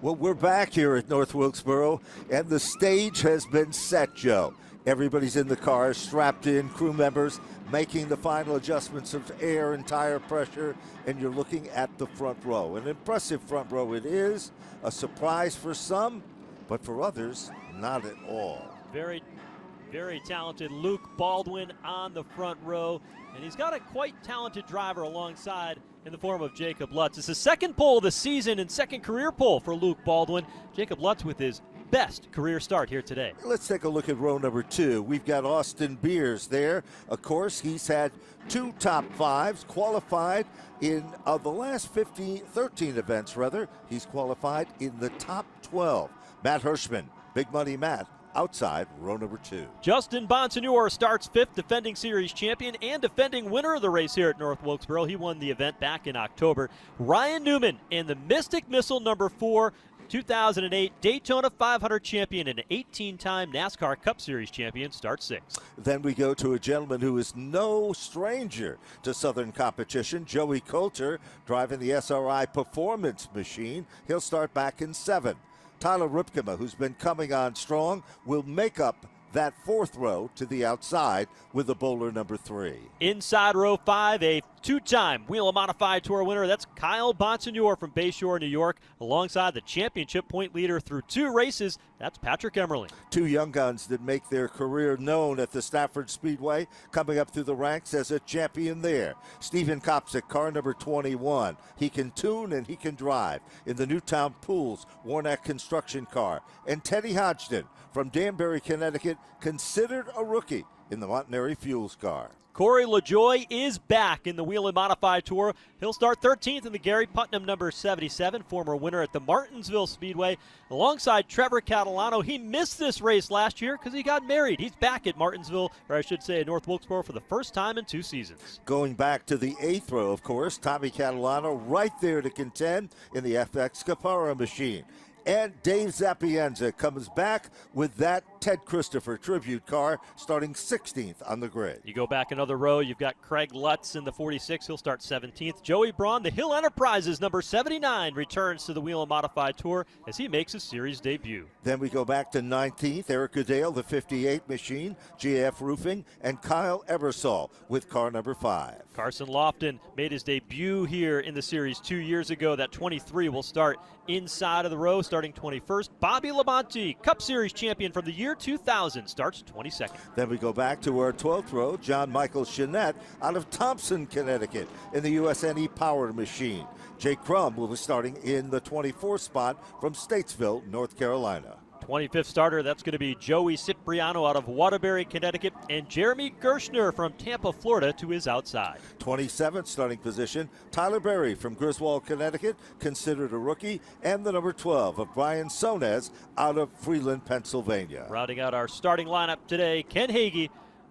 Well, we're back here at North Wilkesboro, and the stage has been set, Joe. Everybody's in the cars, strapped in, crew members making the final adjustments of air and tire pressure, and you're looking at the front row. An impressive front row it is, a surprise for some, but for others, not at all. Very, very talented Luke Baldwin on the front row, and he's got a quite talented driver alongside in the form of Jacob Lutz. It's the second pole of the season and second career pole for Luke Baldwin. Jacob Lutz with his best career start here today. Let's take a look at row number 2. We've got Austin Beers there. Of course, he's had 2 top 5s, qualified in the last 13 events, rather. He's qualified in the top 12. Matt Hirschman, Big Money Matt, outside row number 2. Justin Bonsignor starts 5th, defending series champion and defending winner of the race here at North Wilkesboro. He won the event back in October. Ryan Newman in the Mystic Missile number 4, 2008 Daytona 500 champion and 18-time NASCAR Cup Series champion, starts 6th. Then we go to a gentleman who is no stranger to Southern competition, Joey Coulter, driving the SRI Performance Machine. He'll start back in 7th. Tyler Ripkema, who's been coming on strong, will make up that 4th row to the outside with the bowler number 3. Inside row 5, a 2-time Whelen Modified Tour winner. That's Kyle Bonsignor from Bayshore, New York, alongside the championship point leader through 2 races. That's Patrick Emmerling. 2 young guns that make their career known at the Stafford Speedway, coming up through the ranks as a champion there. Stephen Kopsick, car number 21. He can tune and he can drive in the Newtown Pools Warnack construction car. And Teddy Hodgson from Danbury, Connecticut, considered a rookie in the Montanari Fuels car. Corey LaJoie is back in the Whelen Modified Tour. He'll start 13th in the Gary Putnam number 77, former winner at the Martinsville Speedway, alongside Trevor Catalano. He missed this race last year because he got married. He's back at Martinsville, or I should say at North Wilkesboro, for the first time in 2 seasons. Going back to the 8th row, of course, Tommy Catalano right there to contend in the FX Capara machine. And Dave Zapienza comes back with that Ted Christopher tribute car, starting 16th on the grid. You go back another row, you've got Craig Lutz in the 46. He'll start 17th. Joey Braun, the Hill Enterprises, number 79, returns to the Whelen Modified Tour as he makes his series debut. Then we go back to 19th. Eric Goodale, the 58 machine, GF Roofing, and Kyle Ebersol with car number 5. Carson Lofton made his debut here in the series 2 years ago. That 23 will start inside of the row, starting 21st. Bobby Labonte, Cup Series champion from the year 2000, starts 22nd. Then we go back to our 12th row, John Michael Chenette out of Thompson, Connecticut, in the USNE Power Machine. Jake Crum will be starting in the 24th spot from Statesville, North Carolina. 25th starter, that's going to be Joey Cipriano out of Waterbury, Connecticut, and Jeremy Gershner from Tampa, Florida, to his outside. 27th starting position, Tyler Berry from Griswold, Connecticut, considered a rookie, and the number 12 of Brian Sonez out of Freeland, Pennsylvania. Rounding out our starting lineup today, Ken Hagee,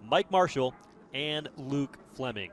Mike Marshall, and Luke Fleming.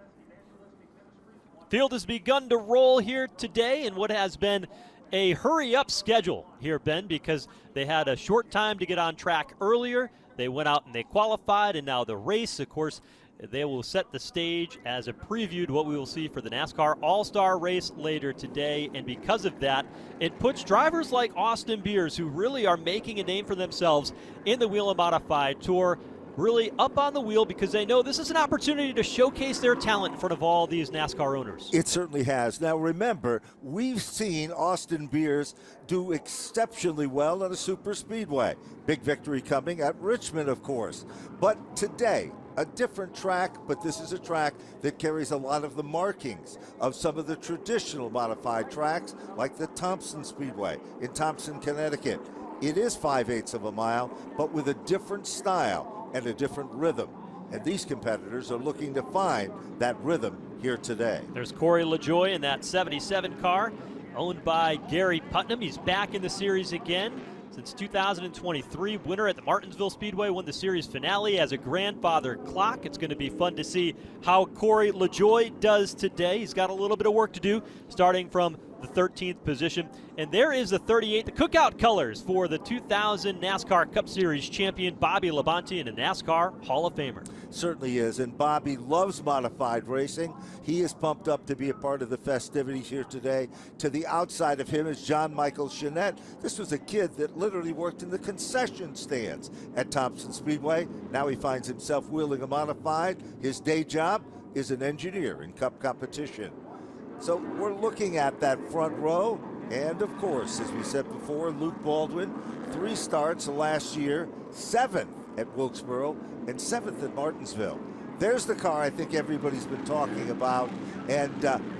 Field has begun to roll here today in what has been a hurry-up schedule here, Ben, because they had a short time to get on track earlier. They went out and they qualified, and now the race, of course, they will set the stage as a preview to what we will see for the NASCAR All-Star race later today. And because of that, it puts drivers like Austin Beers, who really are making a name for themselves in the Whelen Modified Tour, really up on the wheel, because they know this is an opportunity to showcase their talent in front of all these NASCAR owners. It certainly has. Now remember, we've seen Austin Beers do exceptionally well on a super speedway. Big victory coming at Richmond, of course. But today, a different track, but this is a track that carries a lot of the markings of some of the traditional modified tracks, like the Thompson Speedway in Thompson, Connecticut. It is 5/8 of a mile, but with a different style and a different rhythm. And these competitors are looking to find that rhythm here today. There's Corey LaJoie in that 77 car, owned by Gary Putnam. He's back in the series again since 2023. Winner at the Martinsville Speedway, won the series finale as a grandfather clock. It's going to be fun to see how Corey LaJoie does today. He's got a little bit of work to do, starting from the 13th position. And there is the 38, the cookout colors for the 2000 NASCAR Cup Series champion Bobby Labonte, and a NASCAR Hall of Famer. certainly is. And Bobby loves modified racing. He is pumped up to be a part of the festivities here today. To the outside of him is John Michael Jeanette. This was a kid that literally worked in the concession stands at Thompson Speedway. Now he finds himself wheeling a modified. His day job is an engineer in Cup competition. So we're looking at that front row. And of course, as we said before, Luke Baldwin, 3 starts last year, 7th at Wilkesboro and 7th at Martinsville. There's the car I think everybody's been talking about and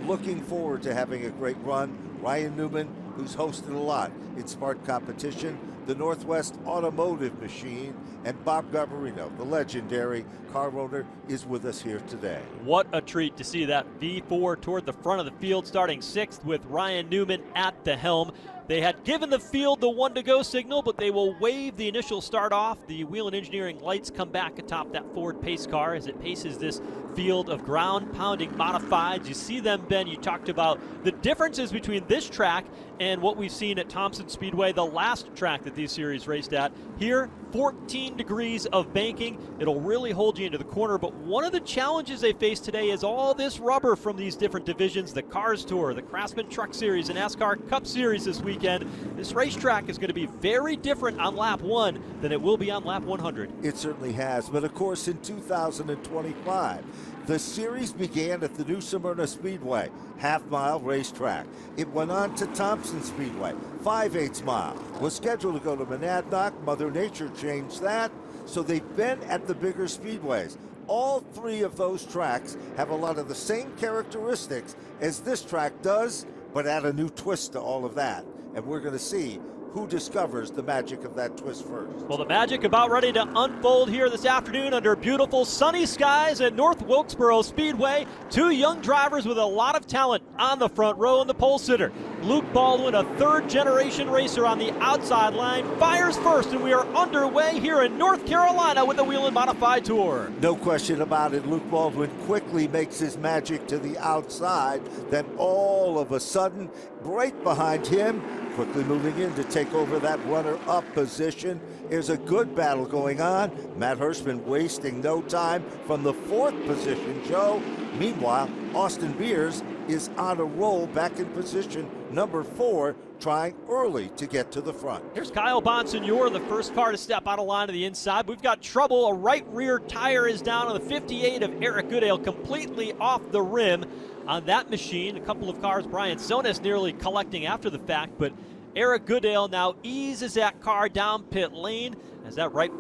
looking forward to having a great run. Ryan Newman, who's hosted a lot in smart competition, the Northwest Automotive Machine, and Bob Garbarino, the legendary car owner, is with us here today. What a treat to see that V4 toward the front of the field, starting 6th with Ryan Newman at the helm. They had given the field the 1-to-go signal, but they will waive the initial start off. The Whelen Engineering lights come back atop that Ford pace car as it paces this field of ground-pounding modifieds. You see them, Ben, you talked about the differences between this track and what we've seen at Thompson Speedway, the last track that these series raced at. Here, 14 degrees of banking. It'll really hold you into the corner, but one of the challenges they face today is all this rubber from these different divisions, the Cars Tour, the Craftsman Truck Series, and NASCAR Cup Series this weekend. This racetrack is going to be very different on lap 1 than it will be on lap 100. It certainly has, but of course in 2025, the series began at the New Smyrna Speedway, half-mile racetrack. It went on to Thompson Speedway, 5/8 mile. Was scheduled to go to Monadnock. Mother Nature changed that, so they've been at the bigger speedways. All 3 of those tracks have a lot of the same characteristics as this track does, but add a new twist to all of that. And we're going to see who discovers the magic of that twist first. Well, the magic about ready to unfold here this afternoon under beautiful sunny skies at North Wilkesboro Speedway. 2 young drivers with a lot of talent on the front row and the pole sitter. Luke Baldwin, a 3rd-generation racer on the outside line, fires first, and we are underway here in North Carolina with the Whelen Modified Tour. No question about it. Luke Baldwin quickly makes his magic to the outside. Then all of a sudden, right behind him, quickly moving in to take over that runner-up position. There's a good battle going on. Matt Hirschman wasting no time from the 4th position, Joe. Meanwhile, Austin Beers is on a roll back in position number 4, trying early to get to the front. Here's Kyle Bonsignor, the first car to step out of line to the inside. We've got trouble. A right rear tire is down on the 58 of Eric Goodale, completely off the rim on that machine. A couple of cars, Brian Sonis nearly collecting after the fact, but Eric Goodale now eases that car down pit lane as that right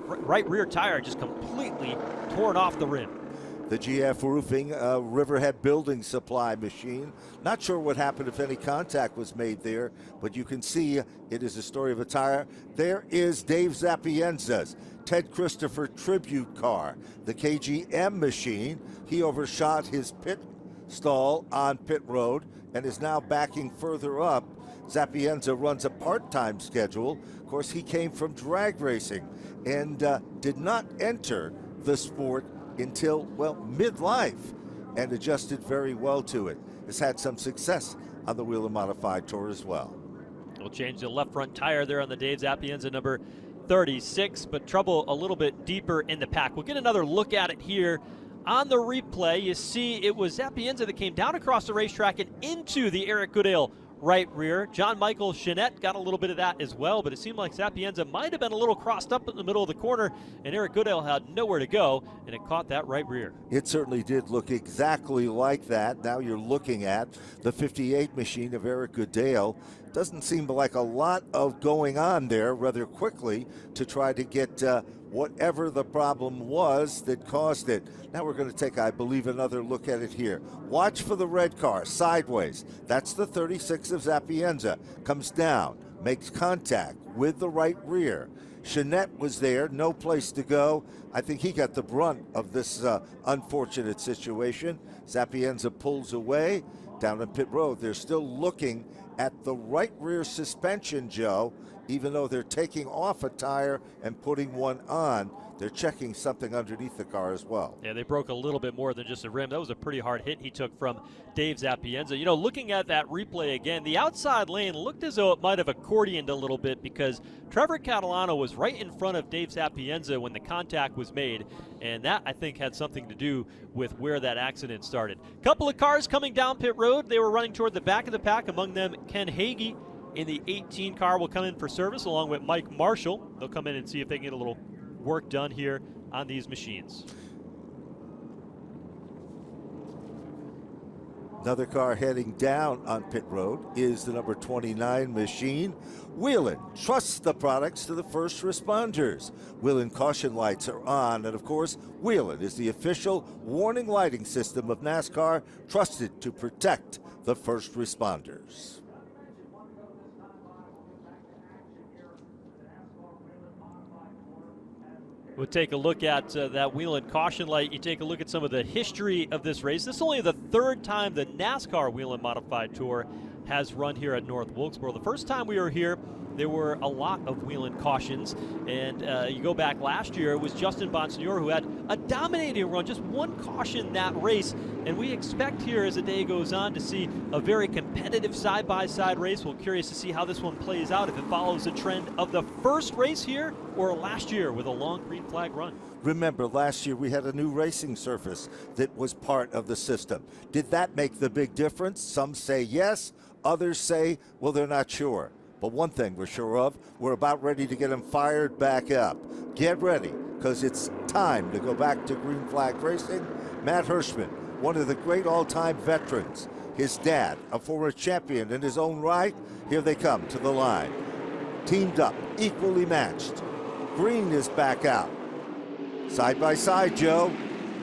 rear tire just completely torn off the rim. The GF Roofing Riverhead Building Supply machine. Not sure what happened, if any contact was made there, but you can see it is a story of a tire. There is Dave Zapienza's Ted Christopher tribute car, the KGM machine. He overshot his pit stall on pit road and is now backing further up. Zapienza runs a part-time schedule. Of course, he came from drag racing and did not enter the sport until, well, midlife, and adjusted very well to it. Has had some success on the Whelen Modified Tour as well. We'll change the left front tire there on the Dave Zapienza number 36, but trouble a little bit deeper in the pack. We'll get another look at it here on the replay. You see it was Zapienza that came down across the racetrack and into the Eric Goodale right rear. John Michael Jeanette got a little bit of that as well, but it seemed like Zapienza might have been a little crossed up in the middle of the corner, and Eric Goodale had nowhere to go, and it caught that right rear. It certainly did look exactly like that. Now you're looking at the 58 machine of Eric Goodale. Doesn't seem like a lot of going on there rather quickly to try to get whatever the problem was that caused it. Now we're going to take, I believe, another look at it here. Watch for the red car, sideways. That's the 36 of Zapienza. Comes down, makes contact with the right rear. Jeanette was there, no place to go. I think he got the brunt of this unfortunate situation. Zapienza pulls away down on pit road. They're still looking at the right rear suspension, Joe. Even though they're taking off a tire and putting one on, they're checking something underneath the car as well. Yeah, they broke a little bit more than just a rim. That was a pretty hard hit he took from Dave Zapienza. You know, looking at that replay again, the outside lane looked as though it might have accordioned a little bit because Trevor Catalano was right in front of Dave Zapienza when the contact was made, and that, I think, had something to do with where that accident started. Couple of cars coming down pit road. They were running toward the back of the pack, among them Ken Hagee in the 18 car will come in for service along with Mike Marshall. They'll come in and see if they can get a little work done here on these machines. Another car heading down on pit road is the number 29 machine. Whelen trusts the products to the first responders. Whelen caution lights are on, and of course, Whelen is the official warning lighting system of NASCAR, trusted to protect the first responders. We'll take a look at that Whelen caution light. You take a look at some of the history of this race. This is only the third time the NASCAR Whelen Modified Tour has run here at North Wilkesboro. The first time we were here, there were a lot of Whelen cautions, and you go back last year, it was Justin Bonsignore who had a dominating run, just one caution that race, and we expect here as the day goes on to see a very competitive side-by-side race. We're curious to see how this one plays out, if it follows the trend of the first race here or last year with a long green flag run. Remember, last year we had a new racing surface that was part of the system. Did that make the big difference? Some say yes, others say, well, they're not sure. But one thing we're sure of, we're about ready to get them fired back up. Get ready, because it's time to go back to green flag racing. Matt Hirschman, one of the great all-time veterans. His dad, a former champion in his own right. Here they come to the line. Teamed up, equally matched. Green is back out. Side by side, Joe.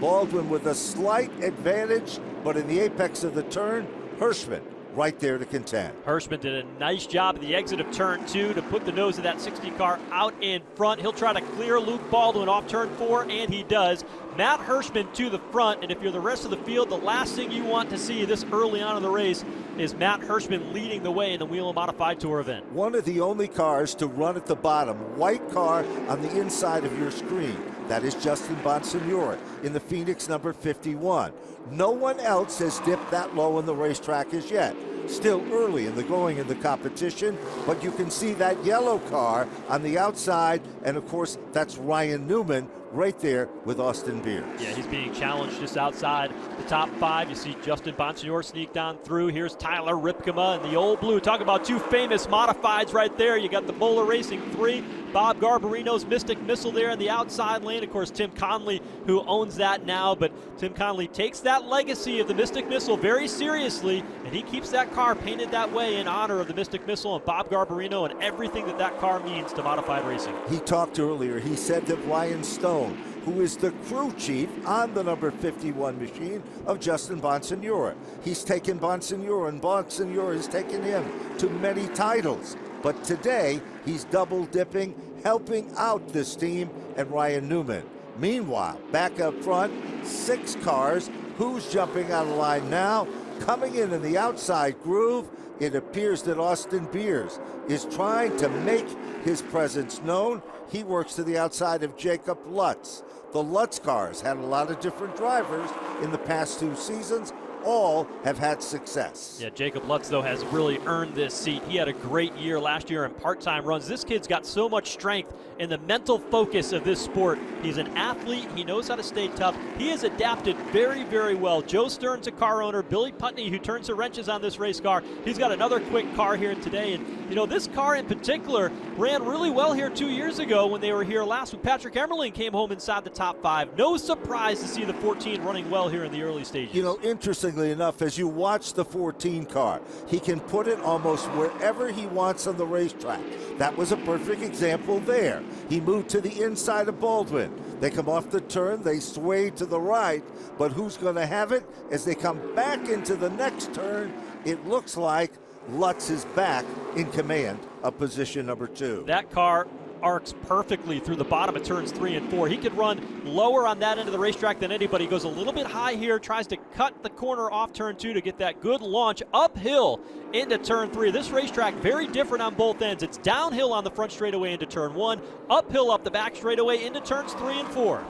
Baldwin with a slight advantage, but in the apex of the turn, Hirschman right there to contend. Hirschman did a nice job at the exit of turn 2 to put the nose of that 60 car out in front. He'll try to clear Luke Baldwin off turn 4, and he does. Matt Hirschman to the front, and if you're the rest of the field, the last thing you want to see this early on in the race is Matt Hirschman leading the way in the Whelen Modified Tour event. One of the only cars to run at the bottom, white car on the inside of your screen. That is Justin Bonsignore in the Phoenix number 51. No one else has dipped that low in the racetrack as yet. Still early in the going in the competition, but you can see that yellow car on the outside, and of course, that's Ryan Newman right there with Austin Beers. Yeah, he's being challenged just outside the top 5. You see Justin Bonsignore sneak down through. Here's Tyler Ripkema in the old blue. Talk about two famous modifieds right there. You got the Bowler Racing 3, Bob Garbarino's Mystic Missile there in the outside lane. Of course, Tim Conley, who owns that now, but Tim Conley takes that legacy of the Mystic Missile very seriously, and he keeps that car painted that way in honor of the Mystic Missile and Bob Garbarino and everything that that car means to modified racing. He talked earlier. He said that Ryan Stone, who is the crew chief on the number 51 machine of Justin Bonsignore. He's taken Bonsignore, and Bonsignore has taken him to many titles. But today, he's double dipping, helping out this team and Ryan Newman. Meanwhile, back up front, 6 cars. Who's jumping out of line now? Coming in the outside groove, it appears that Austin Beers is trying to make his presence known. He works to the outside of Jacob Lutz. The Lutz cars had a lot of different drivers in the past 2 seasons. All have had success. Yeah, Jacob Lutz, though, has really earned this seat. He had a great year last year in part-time runs. This kid's got so much strength in the mental focus of this sport. He's an athlete. He knows how to stay tough. He has adapted very, very well. Joe Stern's a car owner. Billy Putney, who turns the wrenches on this race car. He's got another quick car here today. And, you know, this car in particular ran really well here 2 years ago when they were here last week. Patrick Emmerling came home inside the top 5. No surprise to see the 14 running well here in the early stages. You know, interestingly enough, as you watch the 14 car, he can put it almost wherever he wants on the racetrack. That was a perfect example there. He moved to the inside of Baldwin. They come off the turn, they sway to the right, but who's going to have it? As they come back into the next turn, it looks like Lutz is back in command of position number 2. That car arcs perfectly through the bottom of turns 3 and 4. He could run lower on that end of the racetrack than anybody. He goes a little bit high here, tries to cut the corner off turn 2 to get that good launch uphill into turn 3. This racetrack very different on both ends. It's downhill on the front straightaway into turn 1, uphill up the back straightaway into turns 3 and 4.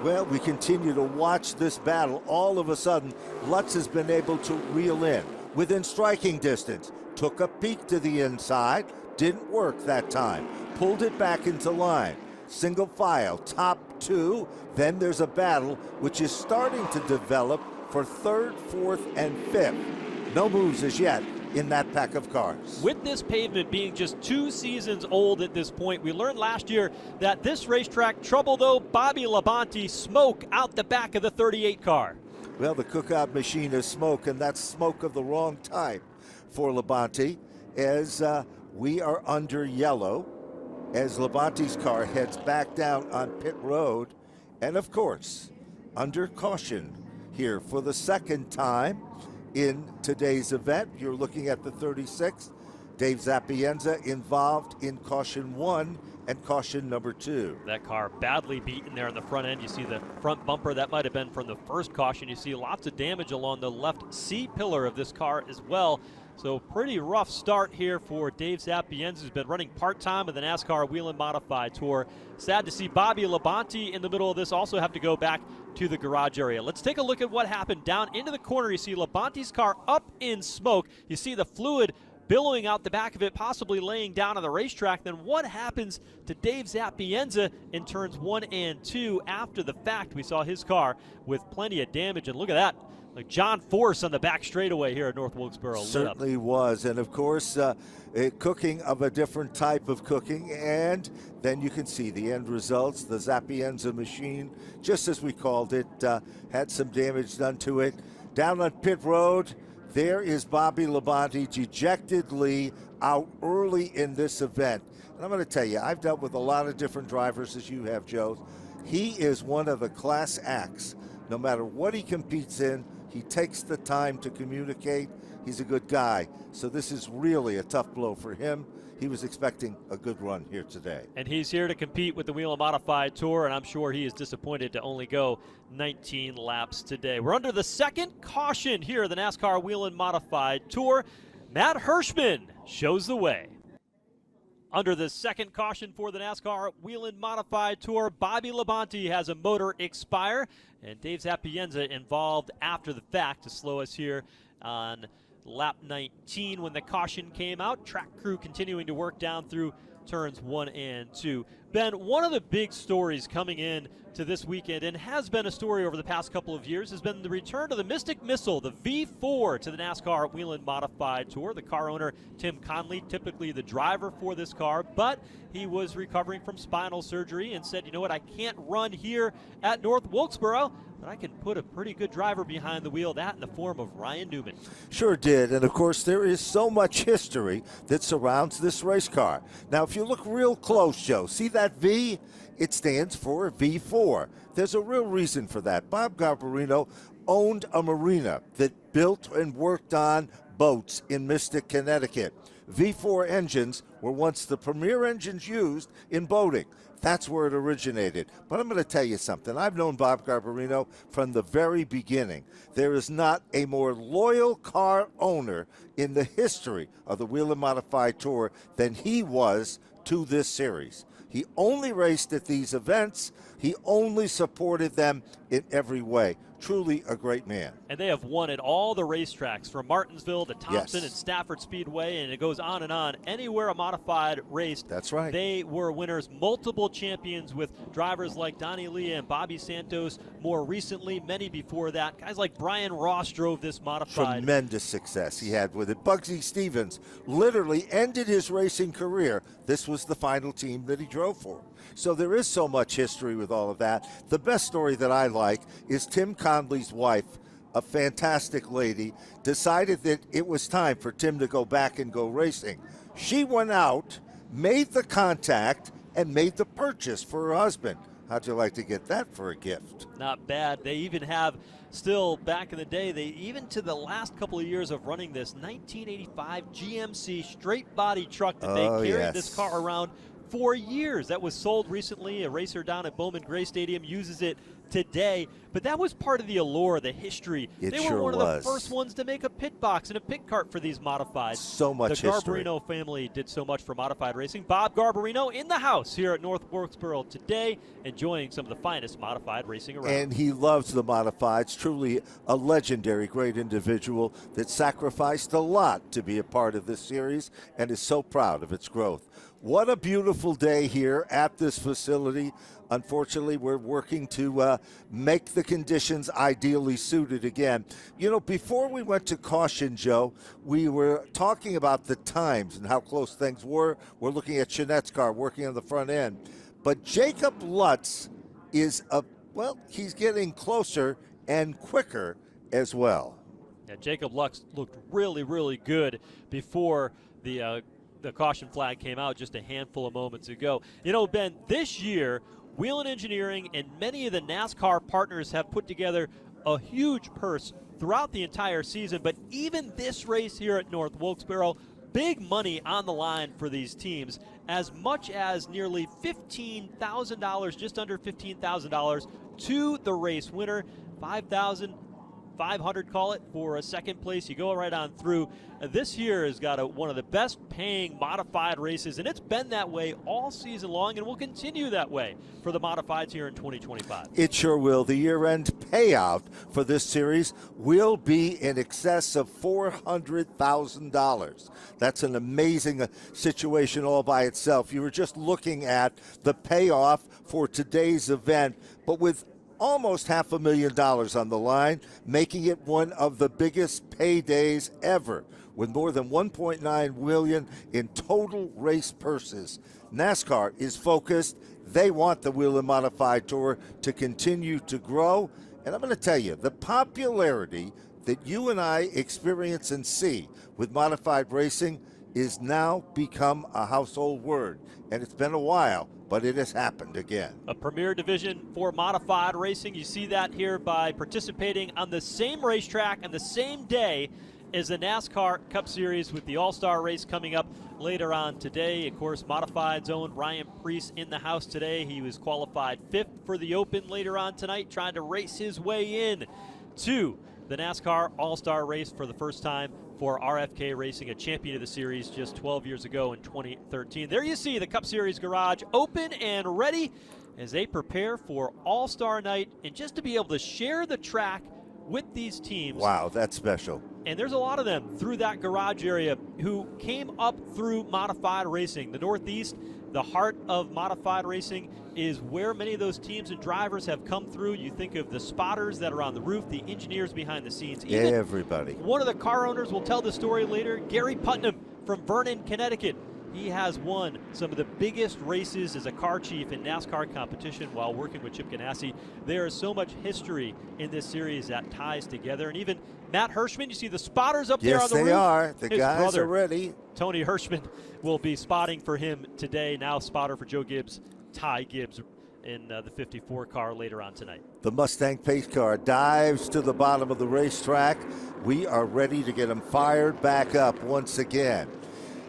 Well, we continue to watch this battle. All of a sudden, Lutz has been able to reel in within striking distance. Took a peek to the inside, didn't work that time. Pulled it back into line. Single file, top 2. Then there's a battle which is starting to develop for 3rd, 4th, and 5th. No moves as yet in that pack of cars. With this pavement being just 2 seasons old at this point, we learned last year that this racetrack trouble, though, Bobby Labonte smoke out the back of the 38 car. Well, the cookout machine is smoke, and that's smoke of the wrong type for Labonte, as we are under yellow as Labonte's car heads back down on pit road, and of course under caution here for the second time in today's event. You're looking at the 36th. Dave Zapienza involved in caution 1 and caution number 2. That car badly beaten there on the front end. You see the front bumper. That might have been from the first caution. You see lots of damage along the left C-pillar of this car as well. So pretty rough start here for Dave Zapienza, who's been running part-time with the NASCAR Whelen Modified Tour. Sad to see Bobby Labonte in the middle of this also have to go back to the garage area. Let's take a look at what happened down into the corner. You see Labonte's car up in smoke. You see the fluid billowing out the back of it, possibly laying down on the racetrack. Then what happens to Dave Zapienza in turns 1 and 2 after the fact? We saw his car with plenty of damage, and look at that. Like John Force on the back straightaway here at North Wilkesboro. Certainly was, and of course, cooking of a different type of cooking, and then you can see the end results. The Zapienza machine, just as we called it, had some damage done to it. Down on pit road, there is Bobby Labonte dejectedly out early in this event. And I'm going to tell you, I've dealt with a lot of different drivers, as you have, Joe. He is one of the class acts. No matter what he competes in, he takes the time to communicate. He's a good guy. So this is really a tough blow for him. He was expecting a good run here today. And he's here to compete with the Whelen Modified Tour, and I'm sure he is disappointed to only go 19 laps today. We're under the second caution here at the NASCAR Whelen Modified Tour. Matt Hirschman shows the way. Under the second caution for the NASCAR Whelen Modified Tour, Bobby Labonte has a motor expire, and Dave Zapienza involved after the fact to slow us here on lap 19 when the caution came out. Track crew continuing to work down through turns 1 and 2. Ben, one of the big stories coming in to this weekend, and has been a story over the past couple of years, has been the return of the Mystic Missile, the V4, to the NASCAR Whelen Modified Tour. The car owner, Tim Conley, typically the driver for this car, but he was recovering from spinal surgery and said, you know what, I can't run here at North Wilkesboro, but I can put a pretty good driver behind the wheel, that in the form of Ryan Newman. Sure did, and of course there is so much history that surrounds this race car. Now if you look real close, Joe, see that V? It stands for V4. There's a real reason for that. Bob Garbarino owned a marina that built and worked on boats in Mystic, Connecticut. V4 engines were once the premier engines used in boating. That's where it originated. But I'm going to tell you something. I've known Bob Garbarino from the very beginning. There is not a more loyal car owner in the history of the Whelen Modified Tour than he was to this series. He only raced at these events. He only supported them in every way. Truly a great man. And they have won at all the racetracks, from Martinsville to Thompson Yes. and Stafford Speedway, and it goes on and on. Anywhere a modified raced, That's right. they were winners, multiple champions with drivers like Donnie Lee and Bobby Santos more recently, many before that. Guys like Brian Ross drove this modified. Tremendous success he had with it. Bugsy Stevens literally ended his racing career. This was the final team that he drove for. So there is so much history with all of that. The best story that I like is Tim Conley's wife, a fantastic lady, decided that it was time for Tim to go back and go racing. She went out, made the contact, and made the purchase for her husband. How'd you like to get that for a gift? Not bad. They even have, still back in the day, they even to the last couple of years of running this 1985 GMC straight body truck that they carried this car around for years. That was sold recently. A racer down at Bowman Gray Stadium uses it today, but that was part of the allure, the history. They were one of the first ones to make a pit box and a pit cart for these modifieds. So much history. The Garbarino family did so much for modified racing. Bob Garbarino in the house here at North Wilkesboro today, enjoying some of the finest modified racing around. And he loves the modifieds. Truly a legendary, great individual that sacrificed a lot to be a part of this series and is so proud of its growth. What a beautiful day here at this facility. Unfortunately, we're working to make the conditions ideally suited again. You know, before we went to caution, Joe, we were talking about the times and how close things were. We're looking at Jeanette's car working on the front end. But Jacob Lutz is, he's getting closer and quicker as well. Yeah, Jacob Lutz looked really, really good before the caution flag came out just a handful of moments ago. You know, Ben, this year, Whelen Engineering and many of the NASCAR partners have put together a huge purse throughout the entire season, but even this race here at North Wilkesboro, big money on the line for these teams, as much as nearly $15,000, just under $15,000 to the race winner, $5,500, call it, for a second place. You go right on through. This year has got one of the best paying modified races, and it's been that way all season long and will continue that way for the modifieds here in 2025. It sure will. The year-end payout for this series will be in excess of $400,000. That's an amazing situation all by itself. You were just looking at the payoff for today's event, but with almost $500,000 on the line, making it one of the biggest paydays ever, with more than $1.9 million in total race purses. NASCAR is focused. They want the Whelen Modified Tour to continue to grow. And I'm going to tell you, the popularity that you and I experience and see with modified racing is now become a household word. And it's been a while, but it has happened again. A premier division for modified racing. You see that here by participating on the same racetrack on the same day as the NASCAR Cup Series, with the All-Star race coming up later on today. Of course, modified's own Ryan Preece in the house today. He was qualified 5th for the Open later on tonight, trying to race his way in to the NASCAR All-Star race for the first time for RFK Racing, a champion of the series just 12 years ago in 2013. There you see the Cup Series garage open and ready as they prepare for All-Star Night, and just to be able to share the track with these teams. Wow, that's special. And there's a lot of them through that garage area who came up through modified racing. The Northeast, the heart of modified racing, is where many of those teams and drivers have come through. You think of the spotters that are on the roof, the engineers behind the scenes. Even everybody. One of the car owners will tell the story later, Gary Putnam from Vernon, Connecticut. He has won some of the biggest races as a car chief in NASCAR competition while working with Chip Ganassi. There is so much history in this series that ties together. And even Matt Hirschman, you see the spotters up there on the roof. Yes, they are. The His guys brother, are ready. Tony Hirschman, will be spotting for him today. Now spotter for Joe Gibbs, Ty Gibbs, in the 54 car later on tonight. The Mustang pace car dives to the bottom of the racetrack. We are ready to get them fired back up once again.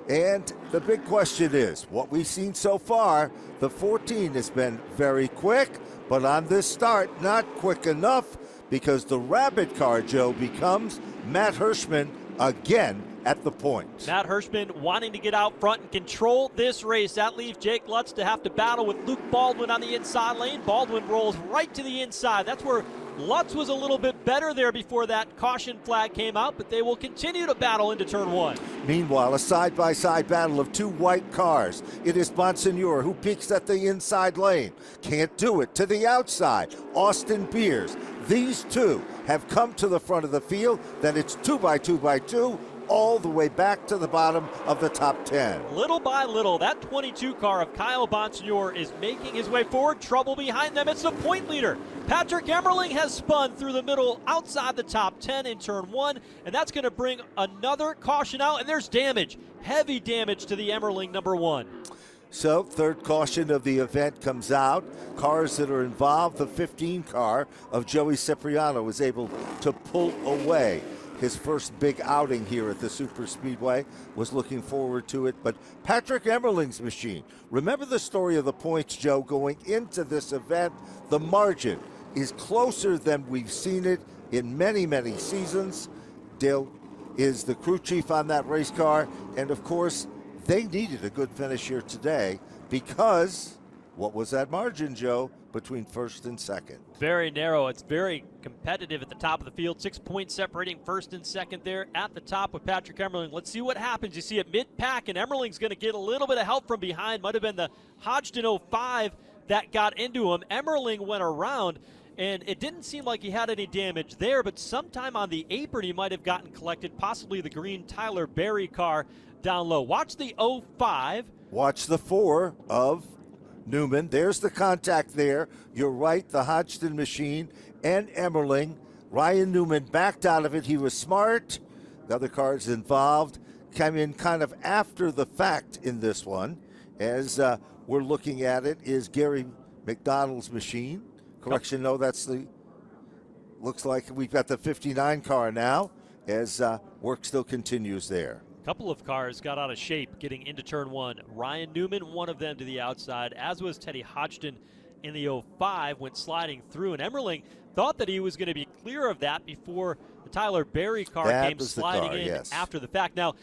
And the big question is, what we've seen so far, the 14 has been very quick, but on this start, not quick enough, because the rabbit car, Joe, becomes Matt Hirschman again at the point. Matt Hirschman wanting to get out front and control this race. That leaves Jake Lutz to have to battle with Luke Baldwin on the inside lane. Baldwin rolls right to the inside. That's where Lutz was a little bit better there before that caution flag came out, but they will continue to battle into turn one. Meanwhile, a side-by-side battle of two white cars. It is Bonsignor who peeks at the inside lane. Can't do it. To the outside, Austin Beers. These two have come to the front of the field. Then it's 2x2x2. All the way back to the bottom of the top 10. Little by little, that 22 car of Kyle Bonsignor is making his way forward. Trouble behind them. It's the point leader. Patrick Emmerling has spun through the middle outside the top 10 in turn one, and that's going to bring another caution out, and there's damage. Heavy damage to the Emmerling number one. So, third caution of the event comes out. Cars that are involved, the 15 car of Joey Cipriano was able to pull away. his first big outing here at the Super Speedway, was looking forward to it. But Patrick Emmerling's machine, remember the story of the points, Joe, going into this event? The margin is closer than we've seen it in many, many seasons. Dale is the crew chief on that race car, and of course, they needed a good finish here today because what was that margin, Joe, between first and second? Very narrow. It's very competitive at the top of the field. 6 points separating first and second there at the top with Patrick Emmerling. Let's see what happens. You see it mid-pack, and Emmerling's going to get a little bit of help from behind. Might have been the Hodgson 05 that got into him. Emmerling went around, and it didn't seem like he had any damage there, but sometime on the apron he might have gotten collected, possibly the green Tyler Berry car down low. Watch the 05. Watch the 4 of Newman. There's the contact there. You're right, the Hodgson machine and Emmerling. Ryan Newman backed out of it. He was smart. The other cars involved came in kind of after the fact in this one. As we're looking at it is Gary McDonald's machine. Correction, no, that's the, looks like we've got the 59 car now as work still continues there. Couple of cars got out of shape getting into turn one. Ryan Newman, one of them to the outside, as was Teddy Hodgson in the 05, went sliding through, and Emmerling thought that he was going to be clear of that before the Tyler Berry car came sliding in after the fact. Now,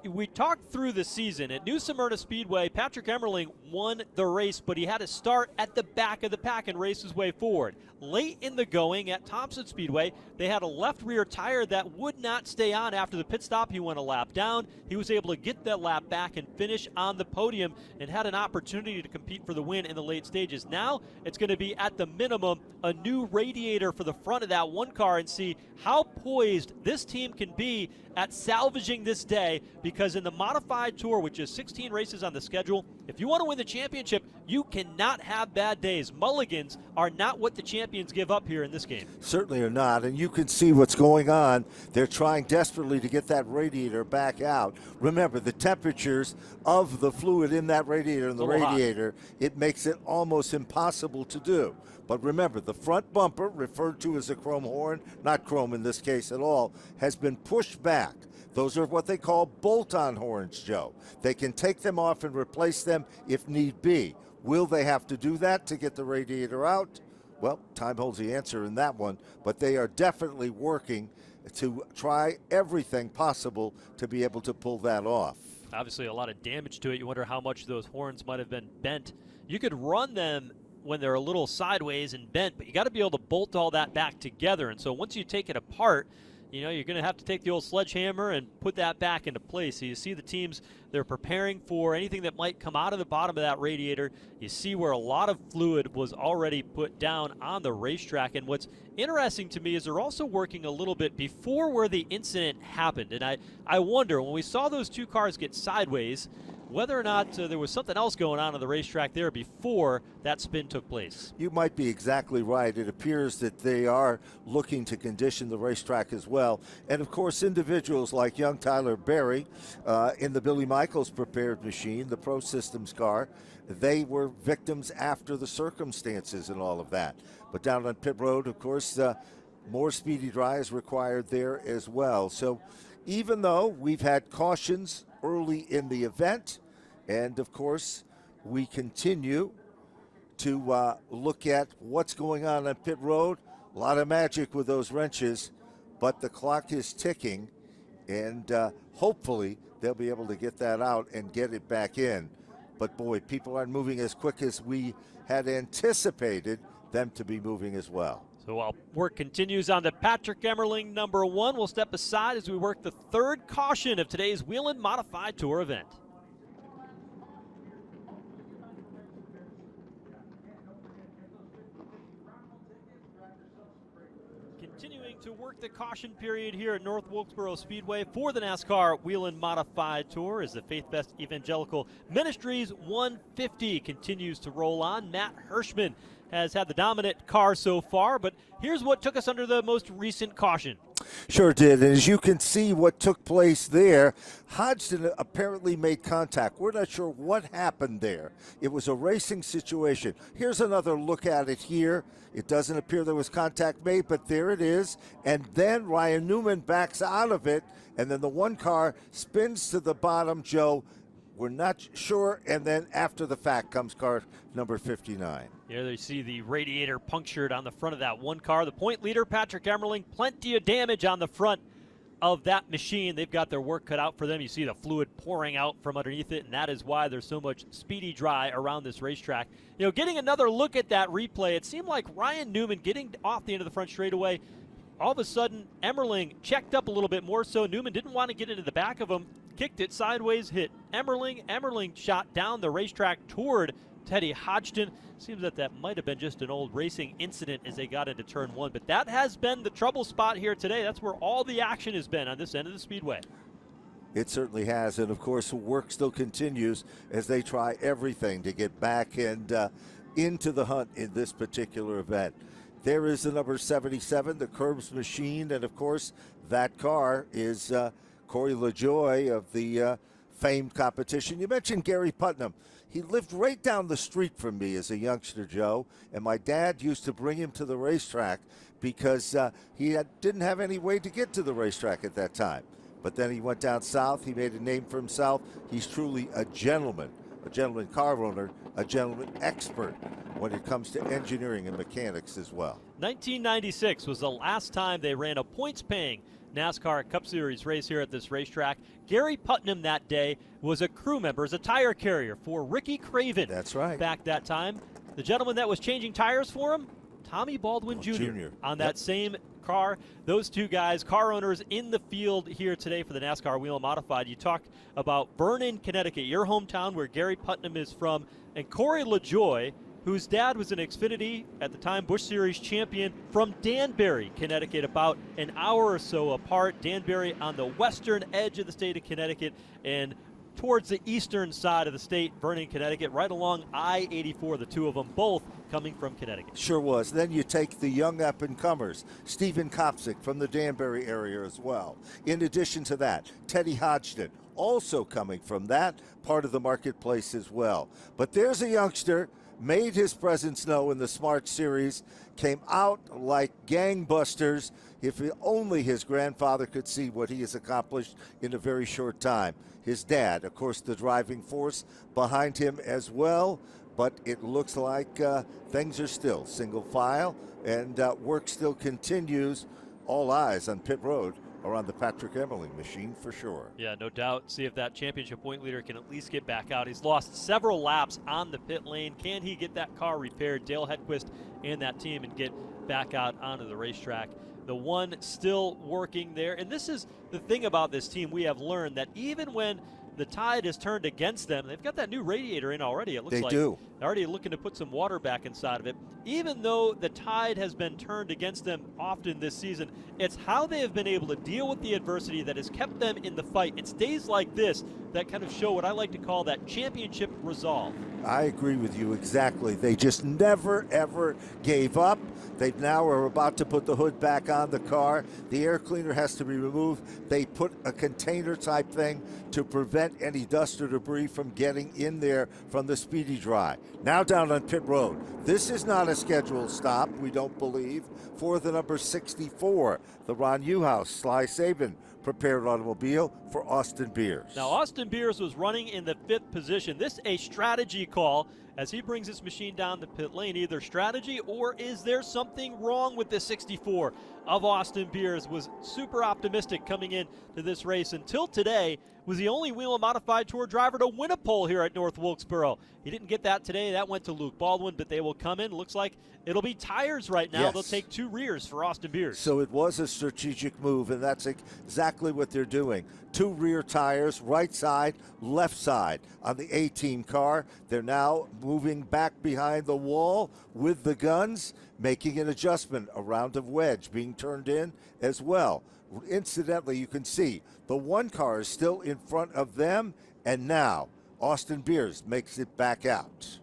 we talked through the season. At New Smyrna Speedway, Patrick Emmerling won the race, but he had to start at the back of the pack and race his way forward. Late in the going at Thompson Speedway, they had a left rear tire that would not stay on after the pit stop. He went a lap down. He was able to get that lap back and finish on the podium and had an opportunity to compete for the win in the late stages. Now it's going to be at the minimum a new radiator for the front of that one car and see how poised this team can be at salvaging this day, because in the Modified Tour, with just 16 races on the schedule, if you want to win the championship, you cannot have bad days. Mulligans are not what the champions give up here in this game. Certainly are not, and you can see what's going on. They're trying desperately to get that radiator back out. Remember, the temperatures of the fluid in that radiator and the radiator, it makes it almost impossible to do. But remember, the front bumper, referred to as a chrome horn, not chrome in this case at all, has been pushed back. Those are what they call bolt-on horns, Joe. They can take them off and replace them if need be. Will they have to do that to get the radiator out? Well, time holds the answer in that one, but they are definitely working to try everything possible to be able to pull that off. Obviously a lot of damage to it. You wonder how much those horns might have been bent. You could run them when they're a little sideways and bent, but you got to be able to bolt all that back together. And so once you take it apart, you know, you're going to have to take the old sledgehammer and put that back into place. So you see the teams, they're preparing for anything that might come out of the bottom of that radiator. You see where a lot of fluid was already put down on the racetrack. And what's interesting to me is they're also working a little bit before where the incident happened. And I wonder, when we saw those two cars get sideways, whether or not there was something else going on the racetrack there before that spin took place. You might be exactly right. It appears that they are looking to condition the racetrack as well. And, of course, individuals like young Tyler Berry in the Billy Michaels prepared machine, the Pro Systems car, they were victims after the circumstances and all of that. But down on pit road, of course, more speedy dry is required there as well. So even though we've had cautions early in the event, and of course we continue to look at what's going on pit road. A lot of magic with those wrenches, but the clock is ticking, and hopefully they'll be able to get that out and get it back in. But boy, people aren't moving as quick as we had anticipated them to be moving as well. So while work continues on the Patrick Emmerling number 1, we'll step aside as we work the third caution of today's Whelen Modified Tour event. Continuing to work the caution period here at North Wilkesboro Speedway for the NASCAR Whelen Modified Tour as the Faith Best Evangelical Ministries 150 continues to roll on. Matt Hirschman has had the dominant car so far, but here's what took us under the most recent caution. Sure did. And as you can see what took place there, Hodgson apparently made contact. We're not sure what happened there. It was a racing situation. Here's another look at it here. It doesn't appear there was contact made, but there it is. And then Ryan Newman backs out of it, and then the one car spins to the bottom, Joe. We're not sure, and then after the fact comes car number 59. Here they see the radiator punctured on the front of that one car. The point leader, Patrick Emmerling, plenty of damage on the front of that machine. They've got their work cut out for them. You see the fluid pouring out from underneath it, and that is why there's so much speedy dry around this racetrack. You know, getting another look at that replay, it seemed like Ryan Newman getting off the end of the front straightaway, all of a sudden Emmerling checked up a little bit more so. Newman didn't want to get into the back of him, kicked it sideways, hit Emmerling. Emmerling shot down the racetrack toward Teddy Hodgson. Seems that might have been just an old racing incident as they got into turn one, but that has been the trouble spot here today. That's where all the action has been on this end of the speedway. It certainly has, and of course work still continues as they try everything to get back and into the hunt in this particular event. There is the number 77, the Curbs machine, and of course that car is Corey LaJoie of the famed competition. You mentioned Gary Putnam. He lived right down the street from me as a youngster, Joe, and my dad used to bring him to the racetrack because he didn't have any way to get to the racetrack at that time. But then he went down south. He made a name for himself. He's truly a gentleman car owner, a gentleman expert when it comes to engineering and mechanics as well. 1996 was the last time they ran a points-paying NASCAR Cup Series race here at this racetrack. Gary Putnam that day was a crew member, as a tire carrier for Ricky Craven. That's right. Back that time. The gentleman that was changing tires for him, Tommy Baldwin Jr. on that same car. Those two guys, car owners in the field here today for the NASCAR Whelen Modified. You talked about Vernon, Connecticut, your hometown where Gary Putnam is from, and Corey LaJoie, whose dad was an Xfinity, at the time Busch Series champion, from Danbury, Connecticut, about an hour or so apart. Danbury on the western edge of the state of Connecticut, and towards the eastern side of the state, Vernon, Connecticut, right along I-84, the two of them both coming from Connecticut. Sure was. Then you take the young up-and-comers, Stephen Kopsick from the Danbury area as well. In addition to that, Teddy Hodgson, also coming from that part of the marketplace as well. But there's a youngster, made his presence known in the Smart Series, came out like gangbusters. If only his grandfather could see what he has accomplished in a very short time. His dad, of course, the driving force behind him as well, but it looks like things are still single file, and work still continues. All eyes on pit road are on the Patrick Emmerling machine for sure. Yeah, no doubt. See if that championship point leader can at least get back out. He's lost several laps on the pit lane. Can he get that car repaired, Dale Hedquist and that team, and get back out onto the racetrack? The one still working there. And this is the thing about this team. We have learned that even when the tide is turned against them, they've got that new radiator in already. It looks like they're already looking to put some water back inside of it. Even though the tide has been turned against them often this season, it's how they have been able to deal with the adversity that has kept them in the fight. It's days like this that kind of show what I like to call that championship resolve. I agree with you exactly. They just never, ever gave up. They now are about to put the hood back on the car. The air cleaner has to be removed. They put a container type thing to prevent any dust or debris from getting in there from the speedy dry. Now down on pit road. This is not a scheduled stop, we don't believe, for the number 64, the Ron Newhouse Sly Sabin prepared automobile for Austin Beers. Now, Austin Beers was running in the 5th position. This a strategy call as he brings his machine down the pit lane. Either strategy, or is there something wrong with the 64 of Austin Beers? Was super optimistic coming in to this race. Until today, was the only Whelen Modified Tour driver to win a pole here at North Wilkesboro. He didn't get that today. That went to Luke Baldwin, but they will come in. Looks like it'll be tires right now. Yes. They'll take 2 rears for Austin Beers. So it was a strategic move, and that's exactly what they're doing. 2 rear tires, right side, left side on the A-Team car. They're now moving back behind the wall with the guns, making an adjustment, a round of wedge being turned in as well. Incidentally, you can see the one car is still in front of them, and now Austin Beers makes it back out.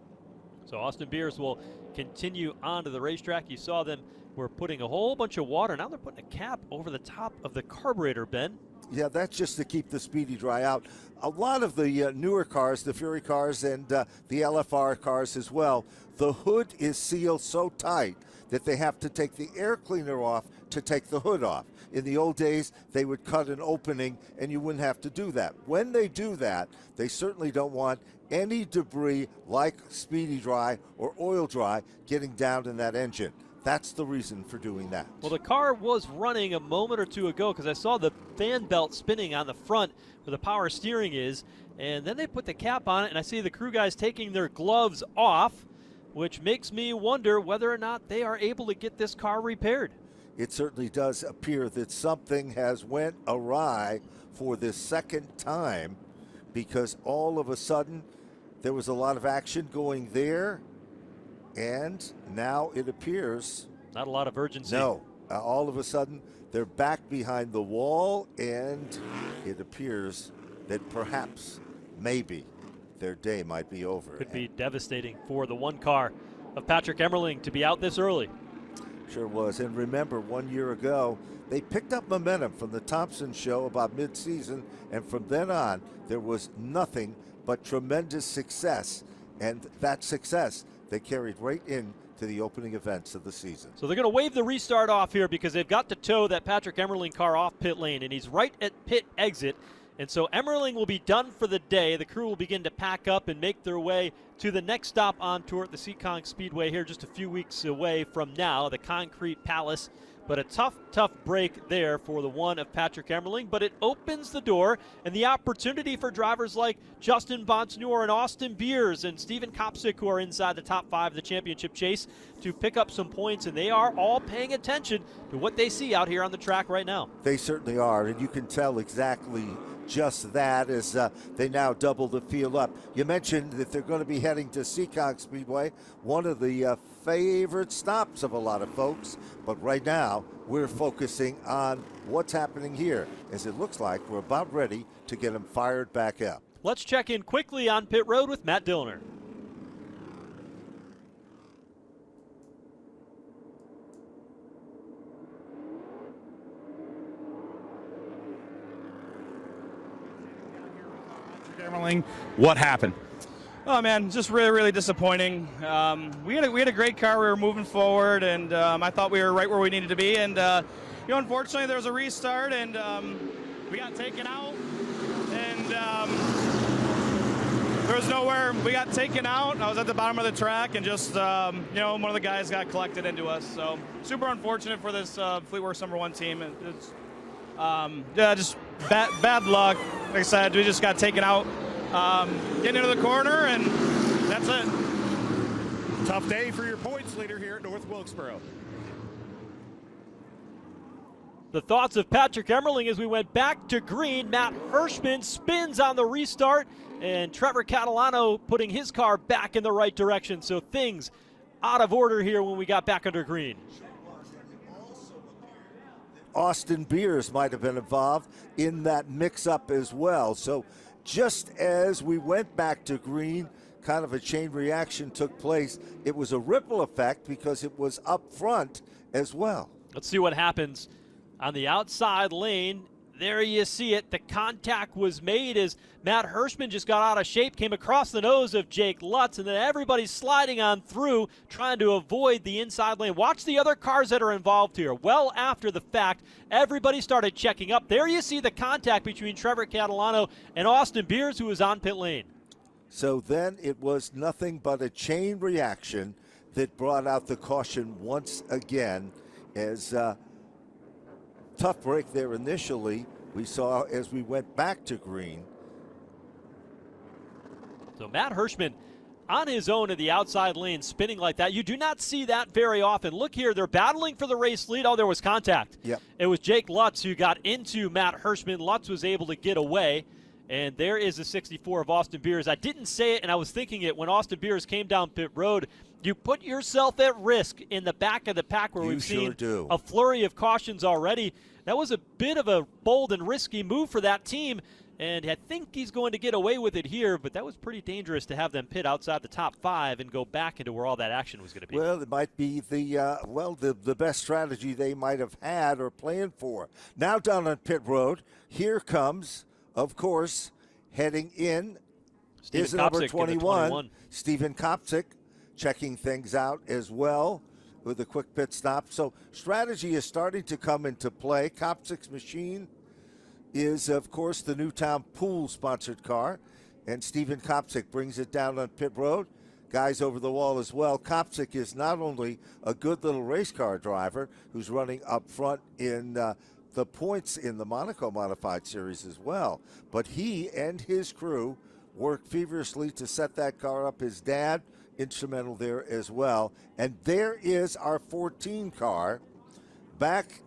So Austin Beers will continue onto the racetrack. You saw them were putting a whole bunch of water. Now they're putting a cap over the top of the carburetor, Ben. Yeah, that's just to keep the Speedy Dry out. A lot of the newer cars, the Fury cars and the LFR cars as well, the hood is sealed so tight that they have to take the air cleaner off to take the hood off. In the old days, they would cut an opening and you wouldn't have to do that. When they do that, they certainly don't want any debris like Speedy Dry or Oil Dry getting down in that engine. That's the reason for doing that. Well, the car was running a moment or two ago because I saw the fan belt spinning on the front where the power steering is, and then they put the cap on it, and I see the crew guys taking their gloves off, which makes me wonder whether or not they are able to get this car repaired. It certainly does appear that something has went awry for the second time, because all of a sudden there was a lot of action going there, and now it appears not a lot of urgency. No, all of a sudden they're back behind the wall, and it appears that perhaps, maybe, their day might be over. Could be devastating for the one car of Patrick Emmerling to be out this early. Sure was. And remember, 1 year ago, they picked up momentum from the Thompson show about mid-season, and from then on, there was nothing but tremendous success. And that success they carried right into the opening events of the season. So they're going to wave the restart off here because they've got to tow that Patrick Emmerling car off pit lane, and he's right at pit exit. And so Emmerling will be done for the day. The crew will begin to pack up and make their way to the next stop on tour at the Seekonk Speedway here just a few weeks away from now, the Concrete Palace. But a tough break there for the one of Patrick Emmerling. But it opens the door and the opportunity for drivers like Justin Bonsignore and Austin Beers and Steven Kopsick, who are inside the top 5 of the championship chase, to pick up some points. And they are all paying attention to what they see out here on the track right now. They certainly are, and you can tell exactly just that as they now double the field up. You mentioned that they're going to be heading to Seekonk Speedway, one of the favorite stops of a lot of folks. But right now, we're focusing on what's happening here, as it looks like we're about ready to get them fired back up. Let's check in quickly on pit road with Matt Dillner. What happened? Oh man, just really disappointing. We had a great car. We were moving forward, and I thought we were right where we needed to be. And unfortunately, there was a restart, and we got taken out. And there was nowhere. We got taken out. I was at the bottom of the track, and just one of the guys got collected into us. So super unfortunate for this Fleetworks #1 team. It's just bad luck. Like I said, we just got taken out. Getting into the corner, and that's it. Tough day for your points leader here at North Wilkesboro. The thoughts of Patrick Emmerling as we went back to green. Matt Hirschman spins on the restart, and Trevor Catalano putting his car back in the right direction. So things out of order here when we got back under green. Austin Beers might have been involved in that mix-up as well. So just as we went back to green, kind of a chain reaction took place. It was a ripple effect because it was up front as well. Let's see what happens on the outside lane. There you see it. The contact was made as Matt Hirschman just got out of shape, came across the nose of Jake Lutz, and then everybody's sliding on through, trying to avoid the inside lane. Watch the other cars that are involved here. Well after the fact, everybody started checking up. There you see the contact between Trevor Catalano and Austin Beers, who was on pit lane. So then it was nothing but a chain reaction that brought out the caution once again, as tough break there initially. We saw as we went back to green. So Matt Hirschman on his own in the outside lane spinning like that. You do not see that very often. Look here, they're battling for the race lead. Oh, there was contact. Yep. It was Jake Lutz who got into Matt Hirschman. Lutz was able to get away. And there is the 64 of Austin Beers. I didn't say it, and I was thinking it when Austin Beers came down pit road. You put yourself at risk in the back of the pack where we've seen a flurry of cautions already. That was a bit of a bold and risky move for that team. And I think he's going to get away with it here, but that was pretty dangerous to have them pit outside the top 5 and go back into where all that action was going to be. Well, it might be the best strategy they might have had or planned for. Now down on pit road, here comes, of course, heading in is number 21, Stephen Kopczyk, checking things out as well with a quick pit stop. So strategy is starting to come into play. Kopczyk's machine is, of course, the Newtown Pool-sponsored car, and Stephen Kopczyk brings it down on pit road. Guys over the wall as well. Kopczyk is not only a good little race car driver who's running up front in the points in the Monaco Modified Series as well, but he and his crew worked feverishly to set that car up. His dad, instrumental there as well. And there is our 14 car back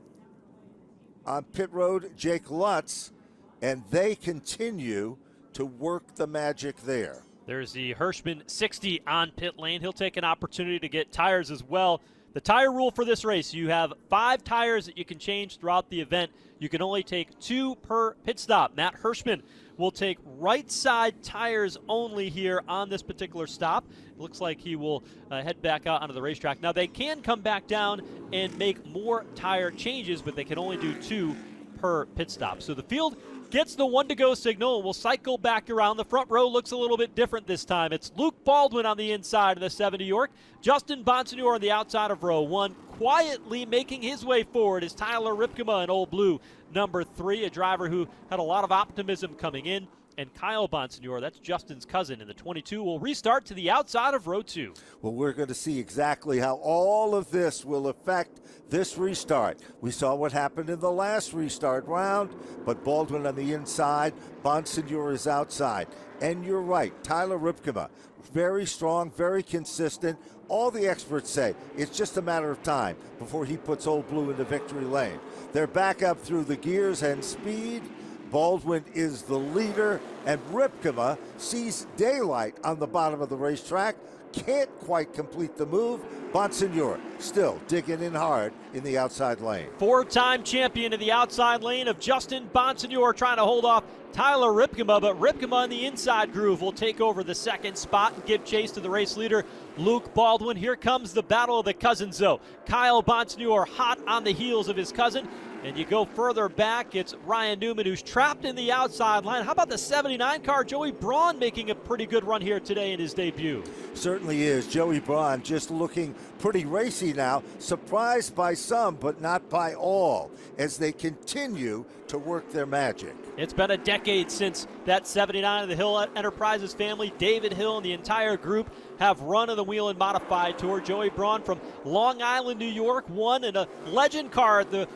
on pit road, Jake Lutz, and they continue to work the magic there. There's the Hirschman 60 on pit lane. He'll take an opportunity to get tires as well. The tire rule for this race, you have 5 tires that you can change throughout the event. You can only take 2 per pit stop. Matt Hirschman will take right side tires only here on this particular stop. It looks like he will head back out onto the racetrack. Now, they can come back down and make more tire changes, but they can only do 2 per pit stop. So the field gets the 1 to go signal, and we'll cycle back around. The front row looks a little bit different this time. It's Luke Baldwin on the inside of the 70 York. Justin Bonsignor on the outside of row 1. Quietly making his way forward is Tyler Ripkema in Old Blue, number 3, a driver who had a lot of optimism coming in. And Kyle Bonsignor, that's Justin's cousin in the 22, will restart to the outside of row 2. Well, we're going to see exactly how all of this will affect this restart. We saw what happened in the last restart round, but Baldwin on the inside, Bonsignor is outside. And you're right, Tyler Ripkema, very strong, very consistent. All the experts say it's just a matter of time before he puts Old Blue into victory lane. They're back up through the gears and speed. Baldwin is the leader, and Ripkema sees daylight on the bottom of the racetrack. Can't quite complete the move. Bonsignor still digging in hard in the outside lane. 4-time champion in the outside lane of Justin Bonsignor trying to hold off Tyler Ripkema, but Ripkema in the inside groove will take over the second spot and give chase to the race leader, Luke Baldwin. Here comes the battle of the cousins, though. Kyle Bonsignor hot on the heels of his cousin. And you go further back, it's Ryan Newman who's trapped in the outside line. How about the 79 car, Joey Braun, making a pretty good run here today in his debut? Certainly is. Joey Braun just looking pretty racy now. Surprised by some, but not by all, as they continue to work their magic. It's been a decade since that 79 of the Hill Enterprises family. David Hill and the entire group have run of the Whelen Modified Tour. Joey Braun from Long Island, New York, won in a legend car at the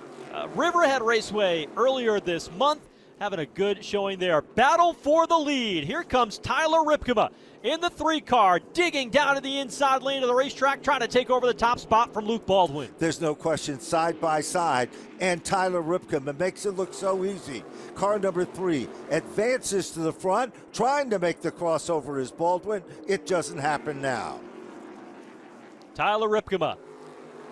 Riverhead Raceway earlier this month, having a good showing there. Battle for the lead. Here comes Tyler Ripkema in the 3 car, digging down to the inside lane of the racetrack, trying to take over the top spot from Luke Baldwin. There's no question, side by side, and Tyler Ripkema makes it look so easy. Car number 3 advances to the front, trying to make the crossover as Baldwin. It doesn't happen now. Tyler Ripkema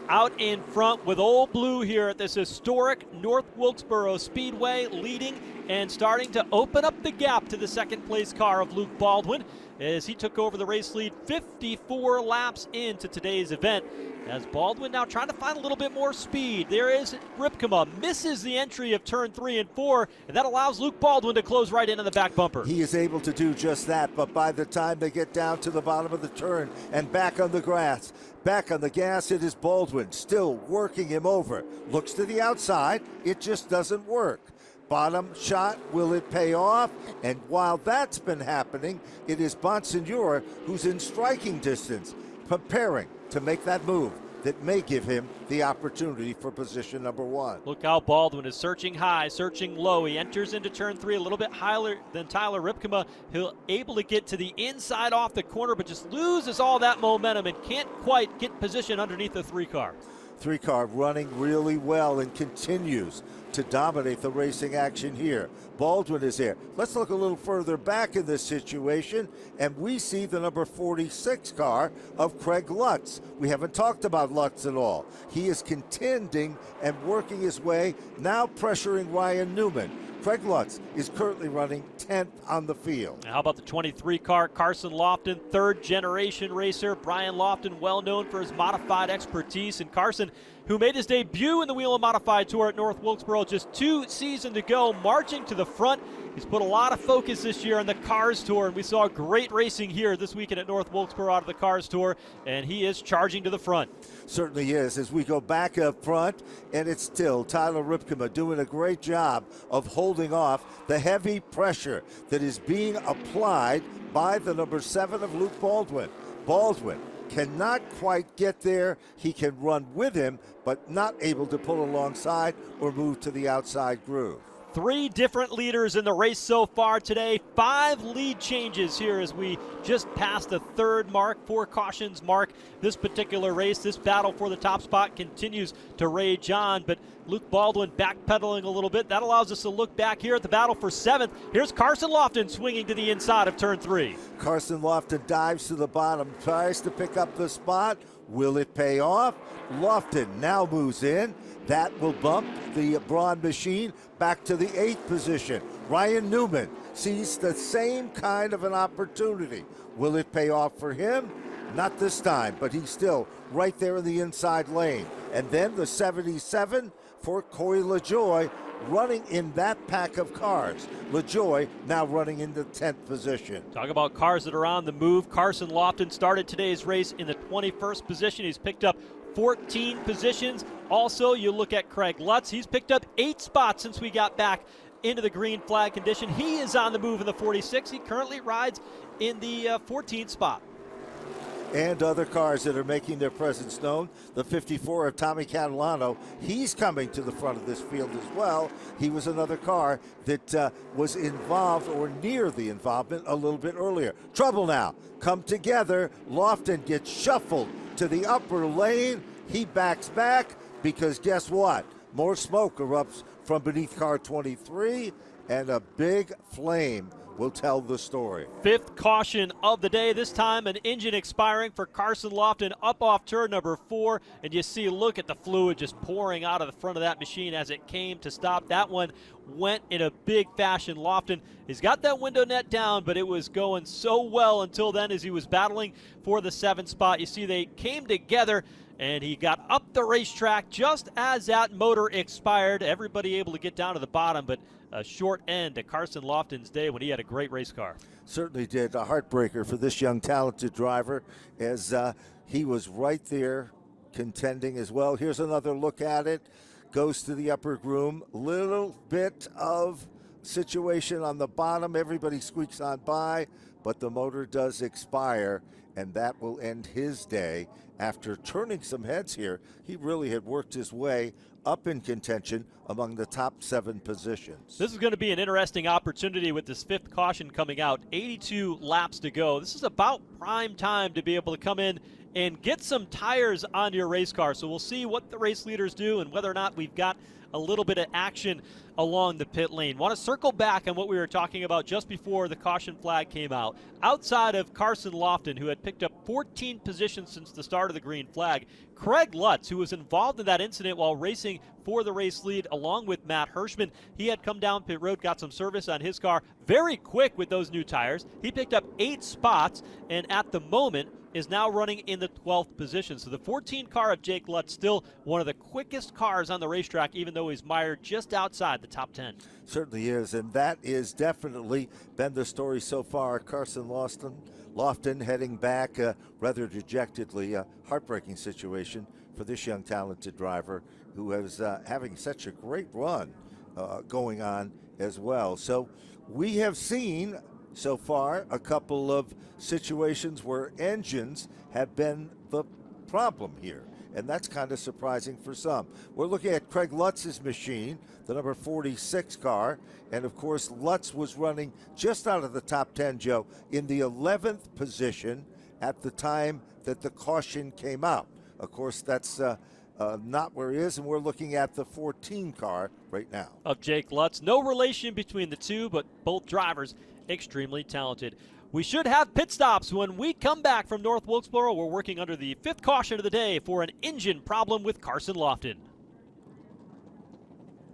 out in front with Old Blue here at this historic North Wilkesboro Speedway, leading and starting to open up the gap to the second place car of Luke Baldwin as he took over the race lead 54 laps into today's event. As Baldwin now trying to find a little bit more speed. There is Ripkema, misses the entry of turn 3 and 4, and that allows Luke Baldwin to close right into the back bumper. He is able to do just that, but by the time they get down to the bottom of the turn and back on the grass, back on the gas, it is Baldwin still working him over. Looks to the outside, it just doesn't work. Bottom shot, will it pay off? And while that's been happening, it is Bonsignor who's in striking distance, preparing to make that move that may give him the opportunity for position number 1. Look how Baldwin is searching high, searching low. He enters into turn 3 a little bit higher than Tyler Ripkema. He'll able to get to the inside off the corner, but just loses all that momentum and can't quite get position underneath the 3 car. 3 car running really well and continues to dominate the racing action here. Baldwin is here. Let's look a little further back in this situation, and we see the number 46 car of Craig Lutz. We haven't talked about Lutz at all. He is contending and working his way, now pressuring Ryan Newman. Craig Lutz is currently running 10th on the field. How about the 23 car, Carson Lofton, third generation racer. Brian Lofton, well known for his modified expertise. And Carson, who made his debut in the Whelen Modified Tour at North Wilkesboro just 2 seasons ago, marching to the front. He's put a lot of focus this year on the Cars Tour, and we saw great racing here this weekend at North Wilkesboro out of the Cars Tour, and he is charging to the front. Certainly is. As we go back up front, and it's still Tyler Ripkema doing a great job of holding off the heavy pressure that is being applied by the number 7 of Luke Baldwin. Baldwin cannot quite get there. He can run with him, but not able to pull alongside or move to the outside groove. 3 different leaders in the race so far today. 5 lead changes here as we just passed the 3rd mark, 4 cautions mark. This particular race, this battle for the top spot continues to rage on, but Luke Baldwin backpedaling a little bit. That allows us to look back here at the battle for 7th. Here's Carson Lofton swinging to the inside of turn 3. Carson Lofton dives to the bottom, tries to pick up the spot. Will it pay off? Lofton now moves in. That will bump the Braun machine back to the 8th position. Ryan Newman sees the same kind of an opportunity. Will it pay off for him? Not this time, but he's still right there in the inside lane. And then the 77 for Coy LaJoy running in that pack of cars. LaJoy now running in the 10th position. Talk about cars that are on the move. Carson Lofton started today's race in the 21st position. He's picked up 14 positions. Also, you look at Craig Lutz. He's picked up 8 spots since we got back into the green flag condition. He is on the move in the 46. He currently rides in the 14th spot. And other cars that are making their presence known. The 54 of Tommy Catalano, he's coming to the front of this field as well. He was another car that was involved or near the involvement a little bit earlier. Trouble now. Come together. Lofton gets shuffled to the upper lane. He backs back because guess what? More smoke erupts from beneath car 23, and a big flame will tell the story. 5th caution of the day. This time an engine expiring for Carson Lofton up off turn number 4. And you see, look at the fluid just pouring out of the front of that machine as it came to stop. That one went in a big fashion. Lofton has got that window net down, but it was going so well until then as he was battling for the 7th spot. You see they came together and he got up the racetrack just as that motor expired. Everybody able to get down to the bottom, but a short end to Carson Lofton's day when he had a great race car. Certainly did. A heartbreaker for this young, talented driver as he was right there contending as well. Here's another look at it. Goes to the upper groom. Little bit of situation on the bottom. Everybody squeaks on by, but the motor does expire, and that will end his day. After turning some heads here, he really had worked his way up in contention among the top 7 positions. This is going to be an interesting opportunity with this 5th caution coming out. 82 laps to go. This is about prime time to be able to come in and get some tires on your race car. So we'll see what the race leaders do and whether or not we've got a little bit of action along the pit lane. Want to circle back on what we were talking about just before the caution flag came out. Outside of Carson Lofton, who had picked up 14 positions since the start of the green flag, Craig Lutz, who was involved in that incident while racing for the race lead along with Matt Hirschman, he had come down pit road, got some service on his car very quick with those new tires. He picked up 8 spots, and at the moment is now running in the 12th position. So the 14 car of Jake Lutz, still one of the quickest cars on the racetrack, even though he's mired just outside the top 10. Certainly is, and that is definitely been the story so far. Carson Lofton heading back rather dejectedly. A heartbreaking situation for this young, talented driver who is having such a great run going on as well. So we have seen so far a couple of situations where engines have been the problem here, and that's kind of surprising for some. We're looking at Craig Lutz's machine, the number 46 car, and of course Lutz was running just out of the top 10, Joe, in the 11th position at the time that the caution came out. Of course, that's not where he is, and we're looking at the 14 car right now. Of Jake Lutz. No relation between the two, but both drivers extremely talented. We should have pit stops when we come back from North Wilkesboro. We're working under the 5th caution of the day for an engine problem with Carson Lofton.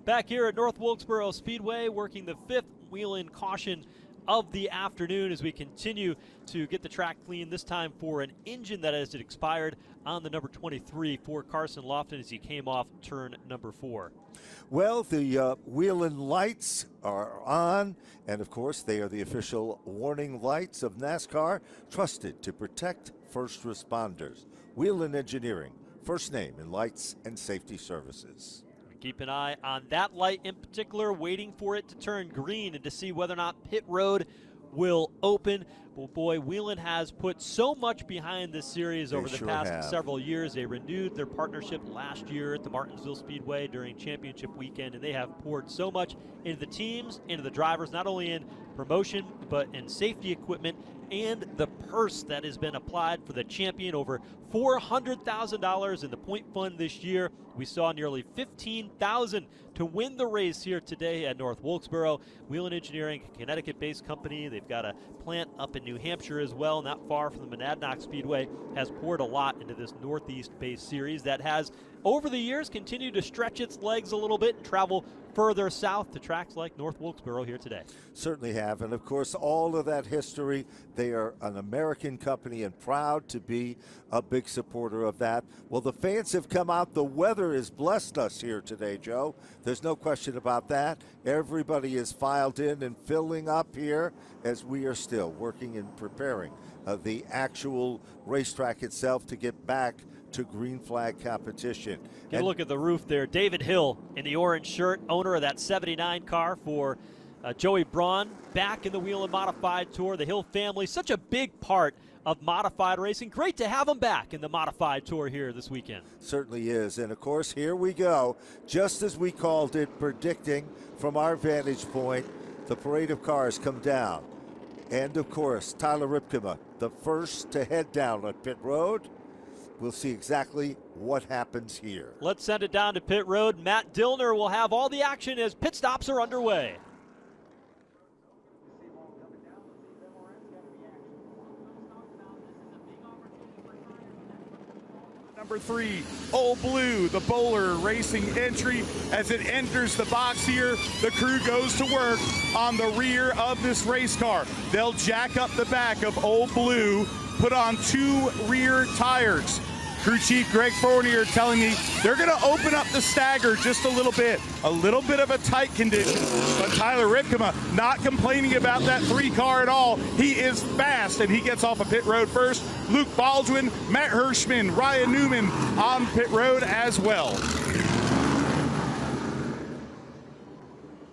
Back here at North Wilkesboro Speedway, working the 5th wheel-in caution of the afternoon as we continue to get the track clean, this time for an engine that has expired on the number 23 for Carson Lofton as he came off turn number 4. Well, the Whelen lights are on, and of course they are the official warning lights of NASCAR, trusted to protect first responders. Whelen Engineering, first name in lights and safety services. Keep an eye on that light in particular, waiting for it to turn green and to see whether or not pit road will open. Well, boy, Whelen has put so much behind this series over the past several years. They renewed their partnership last year at the Martinsville Speedway during championship weekend, and they have poured so much into the teams, into the drivers, not only in promotion, but in safety equipment and the purse that has been applied for the champion, over $400,000 in the point fund this year. We saw nearly $15,000 to win the race here today at North Wilkesboro. Whelen Engineering, a Connecticut-based company. They've got a plant up in New Hampshire as well, not far from the Monadnock Speedway, has poured a lot into this Northeast-based series that has, over the years, continued to stretch its legs a little bit and travel further south to tracks like North Wilkesboro here today. Certainly have, and of course all of that history. They are an American company and proud to be a big supporter of that. Well, the fans have come out. The weather has blessed us here today, Joe. There's no question about that. Everybody is filed in and filling up here as we are still working and preparing the actual racetrack itself to get back to green flag competition. Get a look at the roof there. David Hill in the orange shirt, owner of that 79 car for Joey Braun, back in the Whelen Modified Tour. The Hill family, such a big part of modified racing. Great to have them back in the Modified Tour here this weekend. Certainly is. And of course, here we go. Just as we called it, predicting from our vantage point, the parade of cars come down. And of course, Tyler Ripkema, the first to head down on pit road. We'll see exactly what happens here. Let's send it down to pit road. Matt Dillner will have all the action as pit stops are underway. Number 3, Old Blue, the Bowler Racing entry. As it enters the box here, the crew goes to work on the rear of this race car. They'll jack up the back of Old Blue, put on 2 rear tires. Crew Chief Greg Fournier telling me they're going to open up the stagger just a little bit of a tight condition. But Tyler Ripkema not complaining about that 3 car at all. He is fast, and he gets off of pit road first. Luke Baldwin, Matt Hirschman, Ryan Newman on pit road as well.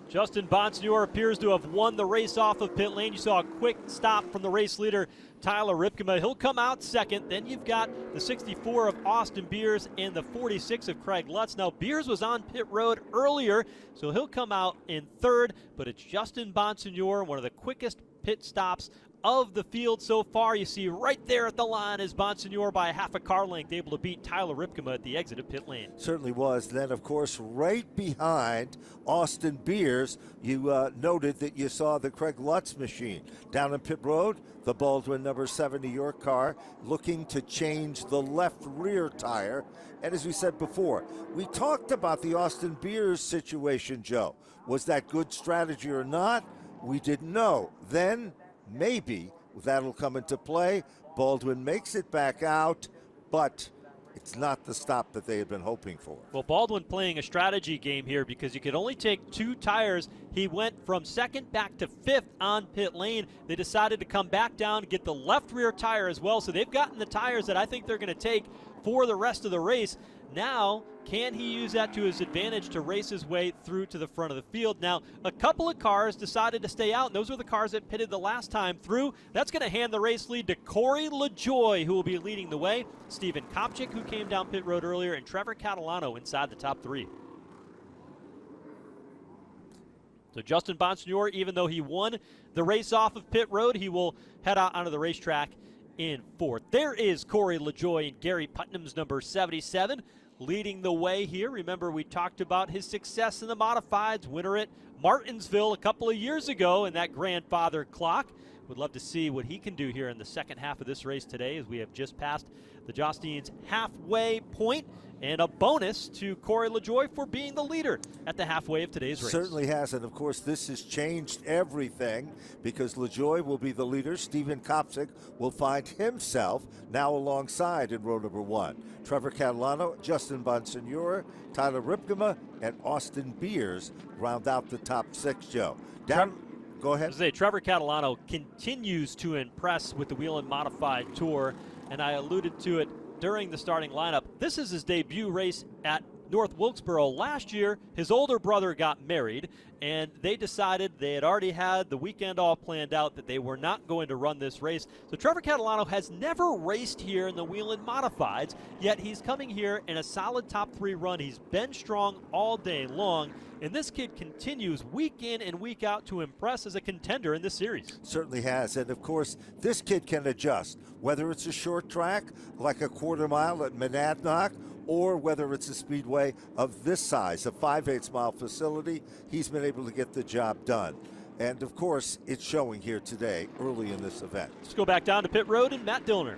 Justin Bonsignor appears to have won the race off of pit lane. You saw a quick stop from the race leader, Tyler Ripkema. He'll come out second. Then you've got the 64 of Austin Beers and the 46 of Craig Lutz. Now, Beers was on pit road earlier, so he'll come out in third. But it's Justin Bonsignor, one of the quickest pit stops of the field so far. You see right there at the line is Bonsignor by half a car length, able to beat Tyler Ripkema at the exit of pit lane. Certainly was. Then, of course, right behind Austin Beers, you noted that you saw the Craig Lutz machine. Down in pit road, the Baldwin number 70 York car looking to change the left rear tire. And as we said before, we talked about the Austin Beers situation, Joe. Was that good strategy or not? We didn't know. Then, maybe that'll come into play. Baldwin makes it back out, but it's not the stop that they had been hoping for. Well, Baldwin playing a strategy game here because you could only take 2 tires. He went from second back to 5th on pit lane. They decided to come back down and get the left rear tire as well. So they've gotten the tires that I think they're going to take for the rest of the race. Now, can he use that to his advantage to race his way through to the front of the field? Now, a couple of cars decided to stay out, and those were the cars that pitted the last time through. That's going to hand the race lead to Corey LaJoy, who will be leading the way. Steven Kopchik, who came down pit road earlier, and Trevor Catalano inside the top 3. So Justin Bonsignor, even though he won the race off of pit road, he will head out onto the racetrack in 4th. There is Corey LaJoy and Gary Putnam's number 77. leading the way here. Remember, we talked about his success in the modifieds, winner at Martinsville a couple of years ago in that grandfather clock. Would love to see what he can do here in the second half of this race today, as we have just passed the Josteens halfway point, and a bonus to Corey LaJoie for being the leader at the halfway of today's race. Certainly has, and of course this has changed everything because LaJoie will be the leader. Steven Kopczyk will find himself now alongside in row number 1. Trevor Catalano, Justin Bonsignore, Tyler Ripkema, and Austin Beers round out the top 6, Joe. Go ahead. Trevor Catalano continues to impress with the Whelen Modified Tour, and I alluded to it during the starting lineup. This is his debut race at North Wilkesboro. Last year, his older brother got married, and they decided they had already had the weekend all planned out that they were not going to run this race. So Trevor Catalano has never raced here in the Whelen Modifieds, yet he's coming here in a solid top 3 run. He's been strong all day long, and this kid continues week in and week out to impress as a contender in this series. Certainly has, and of course, this kid can adjust, whether it's a short track like a quarter mile at Monadnock, or whether it's a speedway of this size, a 5/8 mile facility. He's been able to get the job done. And of course, it's showing here today, early in this event. Let's go back down to pit road and Matt Dillner.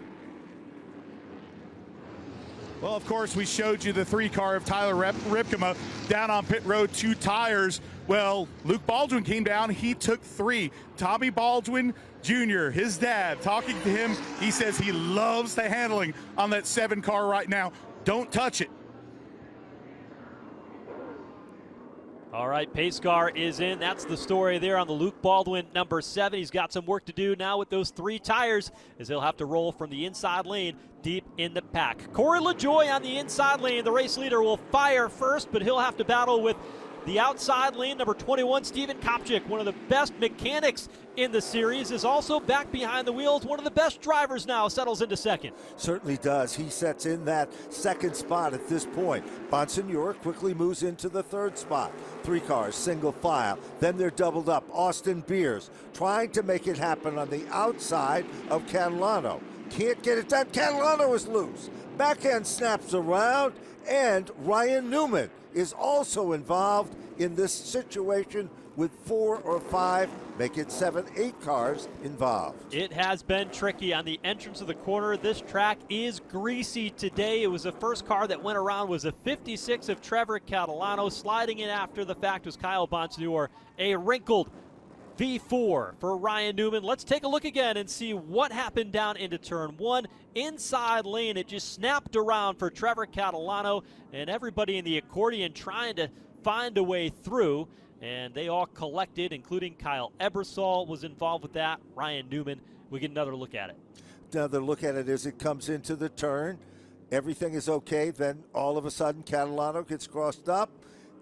Well, of course, we showed you the 3-car of Tyler Ripkema down on pit road, 2 tires. Well, Luke Baldwin came down. He took 3. Tommy Baldwin Jr., his dad, talking to him, he says he loves the handling on that 7-car right now. Don't touch it. All right, pace car is in. That's the story there on the Luke Baldwin number 7. He's got some work to do now with those 3 tires, as he'll have to roll from the inside lane deep in the pack. Corey LaJoie on the inside lane. The race leader will fire first, but he'll have to battle with the outside lane, number 21, Steven Kopczyk, one of the best mechanics in the series, is also back behind the wheels. One of the best drivers now settles into second. Certainly does. He sets in that second spot at this point. Bonsignore quickly moves into the 3rd spot. 3 cars, single file. Then they're doubled up. Austin Beers trying to make it happen on the outside of Catalano. Can't get it done. Catalano is loose. Backhand snaps around, and Ryan Newman is also involved in this situation with 4 or 5, make it 7, 8 cars involved. It has been tricky on the entrance of the corner. This track is greasy today. It was the first car that went around was a 56 of Trevor Catalano. Sliding in after the fact was Kyle Bonsignore, a wrinkled V4 for Ryan Newman. Let's take a look again and see what happened down into turn 1. Inside lane, it just snapped around for Trevor Catalano, and everybody in the accordion trying to find a way through, and they all collected, including Kyle Ebersol was involved with that. Ryan Newman, we get another look at it. Another look at it as it comes into the turn. Everything is okay. Then all of a sudden, Catalano gets crossed up.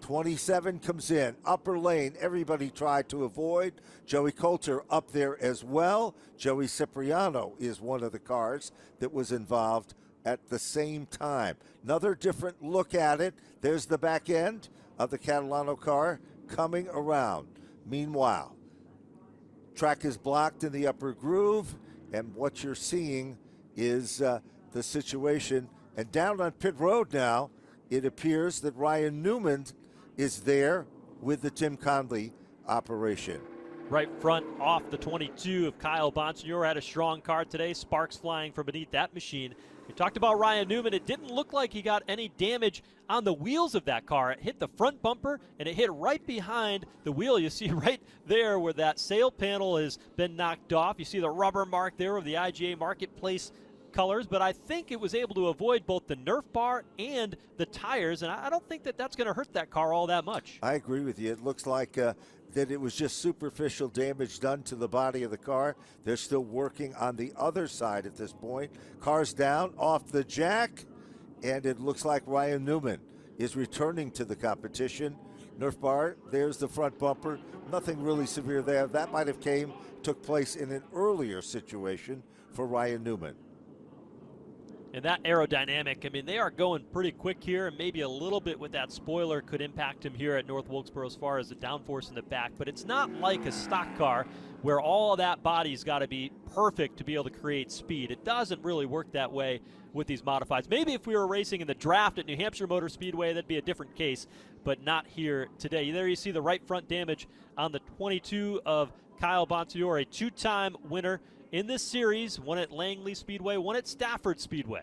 27 comes in, upper lane, everybody tried to avoid. Joey Coulter up there as well. Joey Cipriano is one of the cars that was involved at the same time. Another different look at it. There's the back end of the Catalano car coming around. Meanwhile, track is blocked in the upper groove, and what you're seeing is the situation. And down on pit road now, it appears that Ryan Newman is there with the Tim Conley operation. Right front off the 22 of Kyle Bonsignore had a strong car today. Sparks flying from beneath that machine. We talked about Ryan Newman. It didn't look like he got any damage on the wheels of that car. It hit the front bumper, and it hit right behind the wheel. You see right there where that sail panel has been knocked off. You see the rubber mark there of the IGA Marketplace colors, but I think it was able to avoid both the Nerf bar and the tires, and I don't think that that's going to hurt that car all that much. I agree with you. It looks like that it was just superficial damage done to the body of the car. They're still working on the other side at this point. Car's down off the jack, and it looks like Ryan Newman is returning to the competition. Nerf bar, there's the front bumper. Nothing really severe there. That might have took place in an earlier situation for Ryan Newman. And that aerodynamic, I mean, they are going pretty quick here, and maybe a little bit with that spoiler could impact him here at North Wilkesboro as far as the downforce in the back. But it's not like a stock car where all of that body's got to be perfect to be able to create speed. It doesn't really work that way with these modifieds. Maybe if we were racing in the draft at New Hampshire Motor Speedway, that'd be a different case, but not here today. There you see the right front damage on the 22 of Kyle Bonsignore, two-time winner in this series, one at Langley Speedway, one at Stafford Speedway.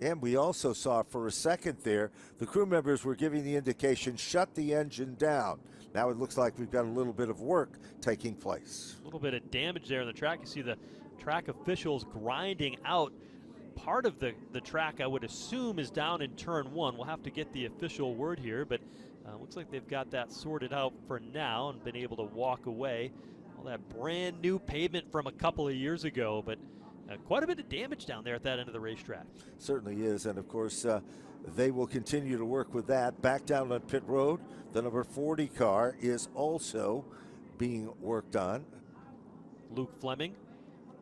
And we also saw for a second there, the crew members were giving the indication, shut the engine down. Now it looks like we've got a little bit of work taking place. A little bit of damage there on the track. You see the track officials grinding out part of the track, I would assume, is down in turn one. We'll have to get the official word here, but looks like they've got that sorted out for now and been able to walk away. All that brand new pavement from a couple of years ago, but quite a bit of damage down there at that end of the racetrack. Certainly is, and of course they will continue to work with that. Back down on pit road, the number 40 car is also being worked on. Luke Fleming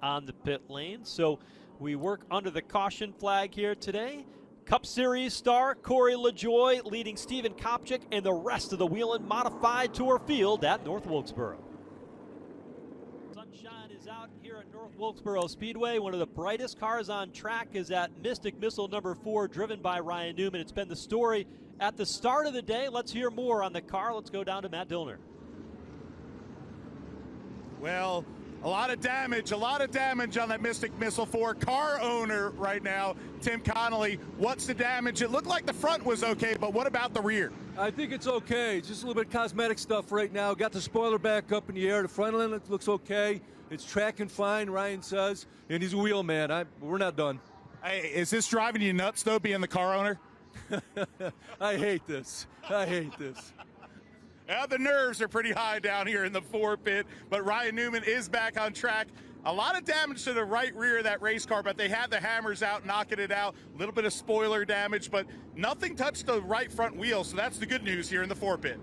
on the pit lane. So we work under the caution flag here today. Cup Series star Corey LaJoie leading Steven Kopchik and the rest of the Whelen Modified Tour field at North Wilkesboro. Sunshine is out here at North Wilkesboro Speedway. One of the brightest cars on track is that Mystic Missile number 4, driven by Ryan Newman. It's been the story at the start of the day. Let's hear more on the car. Let's go down to Matt Dillner. Well, a lot of damage on that Mystic Missile 4. Car owner right now, Tim Connolly. What's the damage? It looked like the front was okay, but what about the rear? I think it's okay. Just a little bit of cosmetic stuff right now. Got the spoiler back up in the air. The front end looks okay. It's tracking fine, Ryan says, and he's a wheel man. We're not done. Hey, is this driving you nuts, though, being the car owner? I hate this. I hate this. Yeah, the nerves are pretty high down here in the 4 pit, but Ryan Newman is back on track. A lot of damage to the right rear of that race car, but they had the hammers out, knocking it out. A little bit of spoiler damage, but nothing touched the right front wheel, so that's the good news here in the 4 pit.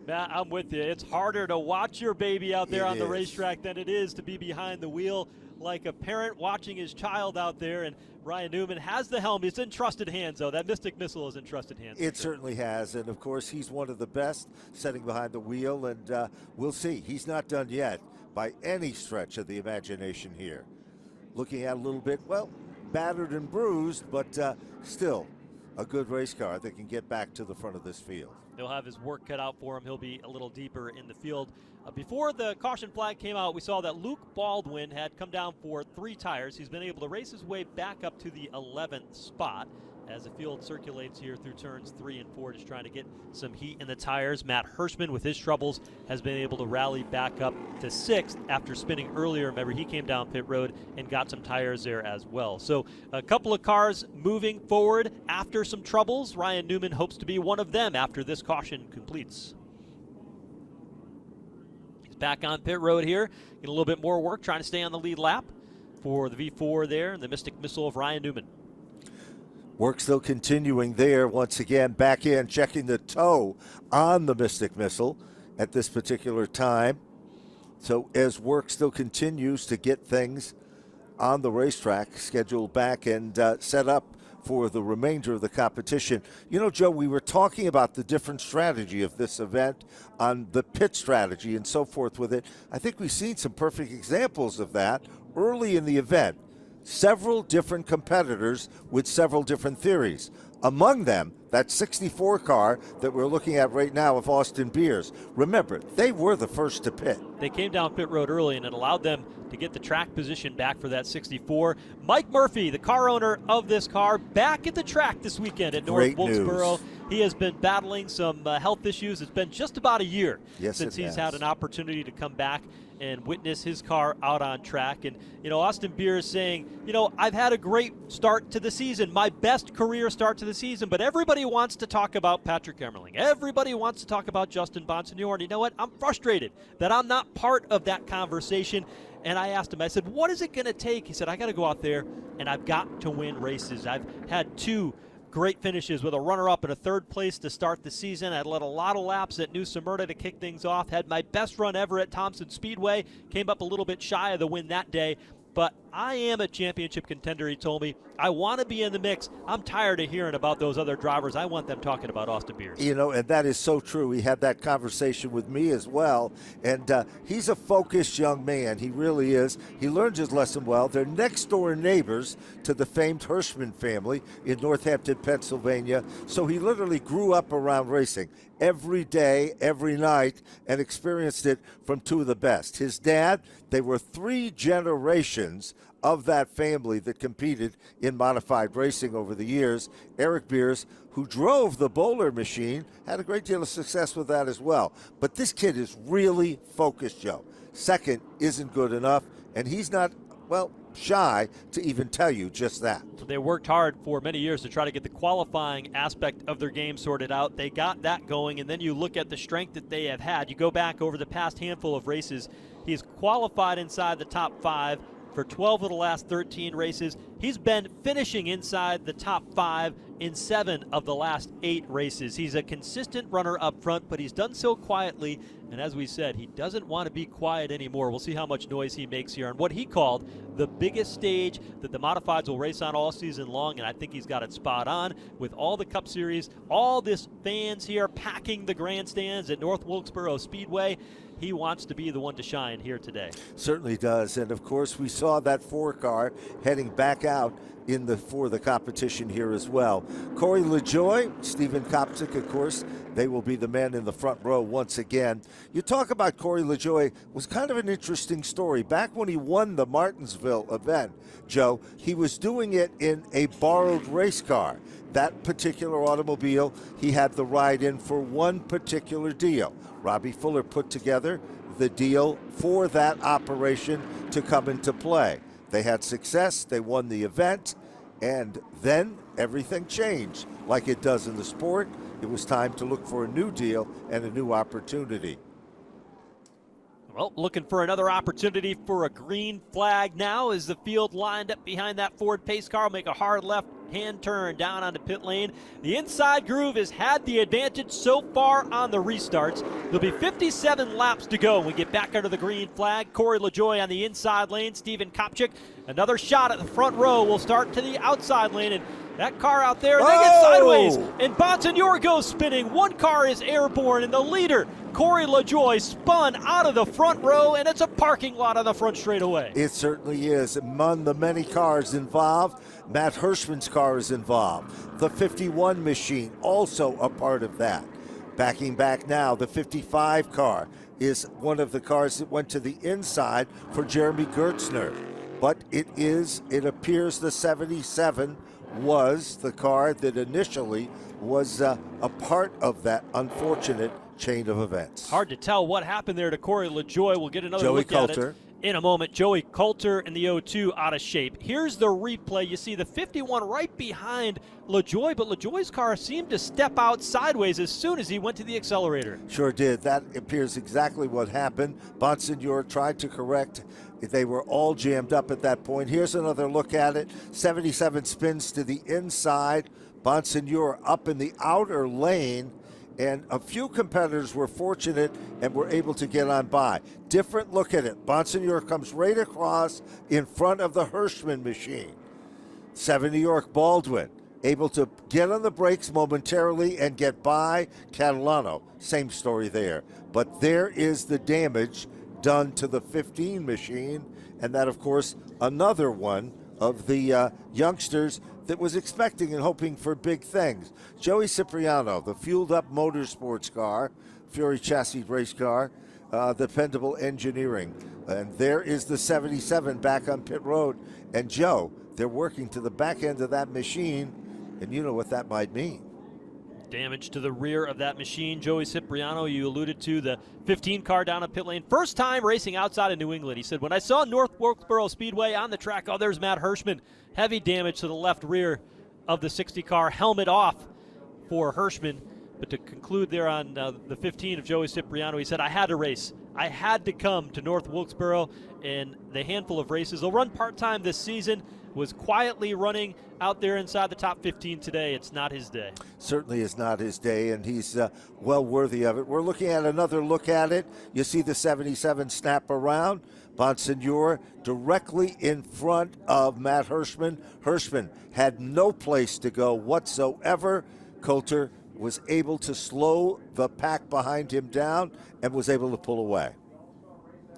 Matt, I'm with you. It's harder to watch your baby out there on the racetrack than it is to be behind the wheel like a parent watching his child out there. And Ryan Newman has the helm. It's in trusted hands, though. That Mystic Missile is in trusted hands. It certainly has. And, of course, he's one of the best sitting behind the wheel. And we'll see. He's not done yet by any stretch of the imagination here. Looking at a little bit, well, battered and bruised, but still a good race car that can get back to the front of this field. He'll have his work cut out for him. He'll be a little deeper in the field. Before the caution flag came out, we saw that Luke Baldwin had come down for 3 tires. He's been able to race his way back up to the 11th spot as the field circulates here through turns 3 and 4, just trying to get some heat in the tires. Matt Hirschman, with his troubles, has been able to rally back up to 6th after spinning earlier. Remember, he came down pit road and got some tires there as well. So a couple of cars moving forward after some troubles. Ryan Newman hopes to be one of them after this caution completes. He's back on pit road here, getting a little bit more work, trying to stay on the lead lap for the V4 there, and the Mystic Missile of Ryan Newman. Work still continuing there. Once again, back in, checking the toe on the Mystic Missile at this particular time. So as work still continues to get things on the racetrack, scheduled back and set up for the remainder of the competition. You know, Joe, we were talking about the different strategy of this event on the pit strategy and so forth with it. I think we've seen some perfect examples of that early in the event. Several different competitors with several different theories. Among them, that 64 car that we're looking at right now of Austin Beers. Remember, they were the first to pit. They came down pit road early, and it allowed them to get the track position back for that 64. Mike Murphy, the car owner of this car, back at the track this weekend at North Wilkesboro. He has been battling some health issues. It's been just about a year since he's had an opportunity to come back and witness his car out on track. And, you know, Austin Beer is saying, you know, I've had a great start to the season, my best career start to the season, but everybody wants to talk about Patrick Emmerling. Everybody wants to talk about Justin Bonsignore. And you know what? I'm frustrated that I'm not part of that conversation. And I asked him, I said, what is it going to take? He said, I got to go out there and I've got to win races. I've had 2 great finishes with a runner-up and a 3rd place to start the season. I led a lot of laps at New Smyrna to kick things off. Had my best run ever at Thompson Speedway. Came up a little bit shy of the win that day. But I am a championship contender, he told me. I want to be in the mix. I'm tired of hearing about those other drivers. I want them talking about Austin Beers. You know, and that is so true. He had that conversation with me as well. And he's a focused young man. He really is. He learned his lesson well. They're next door neighbors to the famed Hirschman family in Northampton, Pennsylvania. So he literally grew up around racing every day, every night, and experienced it from two of the best. His dad, they were 3 generations of that family that competed in modified racing over the years. Eric Beers, who drove the bowler machine, had a great deal of success with that as well. But this kid is really focused, Joe. Second isn't good enough, and he's not, well, shy to even tell you just that. So they worked hard for many years to try to get the qualifying aspect of their game sorted out. They got that going, and then you look at the strength that they have had. You go back over the past handful of races, he's qualified inside the top 5 for 12 of the last 13 races. He's been finishing inside the top 5 in 7 of the last 8 races. He's a consistent runner up front, but he's done so quietly. And as we said, he doesn't want to be quiet anymore. We'll see how much noise he makes here on what he called the biggest stage that the Modifieds will race on all season long. And I think he's got it spot on with all the Cup Series, all this fans here packing the grandstands at North Wilkesboro Speedway. He wants to be the one to shine here today. Certainly does. And of course, we saw that 4 car heading back out for the competition here as well. Corey LaJoie, Stephen Kopczyk, of course, they will be the men in the front row once again. You talk about Corey LaJoie, was kind of an interesting story. Back when he won the Martinsville event, Joe, he was doing it in a borrowed race car. That particular automobile, he had the ride in for one particular deal. Robbie Fuller put together the deal for that operation to come into play. They had success, they won the event, and then everything changed. Like it does in the sport, it was time to look for a new deal and a new opportunity. Well, looking for another opportunity for a green flag now as the field lined up behind that Ford pace car. Make a hard left-hand turn down onto pit lane. The inside groove has had the advantage so far on the restarts. There'll be 57 laps to go when we get back under the green flag. Corey LaJoie on the inside lane. Stephen Kopczyk, another shot at the front row. Will start to the outside lane, and that car out there, they get sideways, and Bonsignor goes spinning. One car is airborne, and the leader, Corey LaJoie, spun out of the front row, and it's a parking lot on the front straightaway. It certainly is. Among the many cars involved, Matt Hirschman's car is involved. The 51 machine, also a part of that. Backing back now, the 55 car is one of the cars that went to the inside for Jeremy Gertzner. But it appears the 77 was the car that initially was a part of that unfortunate chain of events. Hard to tell what happened there to Corey LaJoie. We'll get another look at it in a moment. Joey Coulter in the 02 out of shape. Here's the replay. You see the 51 right behind LaJoie, but LaJoie's car seemed to step out sideways as soon as he went to the accelerator. Sure did. That appears exactly what happened. Bonsignor tried to correct. They were all jammed up at that point. Here's another look at it. 77 spins to the inside. Bonsignor up in the outer lane, and a few competitors were fortunate and were able to get on by. Different look at it. Bonsignor comes right across in front of the Hirschman machine. 7 New York Baldwin able to get on the brakes momentarily and get by Catalano. Same story there. But there is the damage done to the 15 machine, and that, of course, another one of the youngsters that was expecting and hoping for big things. Joey Cipriano, the fueled-up motorsports car, Fury chassis race car, Dependable Engineering. And there is the 77 back on pit road. And Joe, they're working to the back end of that machine, and you know what that might mean. Damage to the rear of that machine. Joey Cipriano, you alluded to the 15 car down a pit lane. First time racing outside of New England. He said, when I saw North Wilkesboro Speedway on the track, oh, there's Matt Hirschman. Heavy damage to the left rear of the 60 car. Helmet off for Hirschman. But to conclude there on the 15 of Joey Cipriano, he said, I had to race. I had to come to North Wilkesboro in the handful of races. They'll run part-time this season. was quietly running out there inside the top 15 today. It's not his day. Certainly is not his day, and he's well worthy of it. We're looking at another look at it. You see the 77 snap around. Bonsignor directly in front of Matt Hirschman. Hirschman had no place to go whatsoever. Coulter was able to slow the pack behind him down and was able to pull away.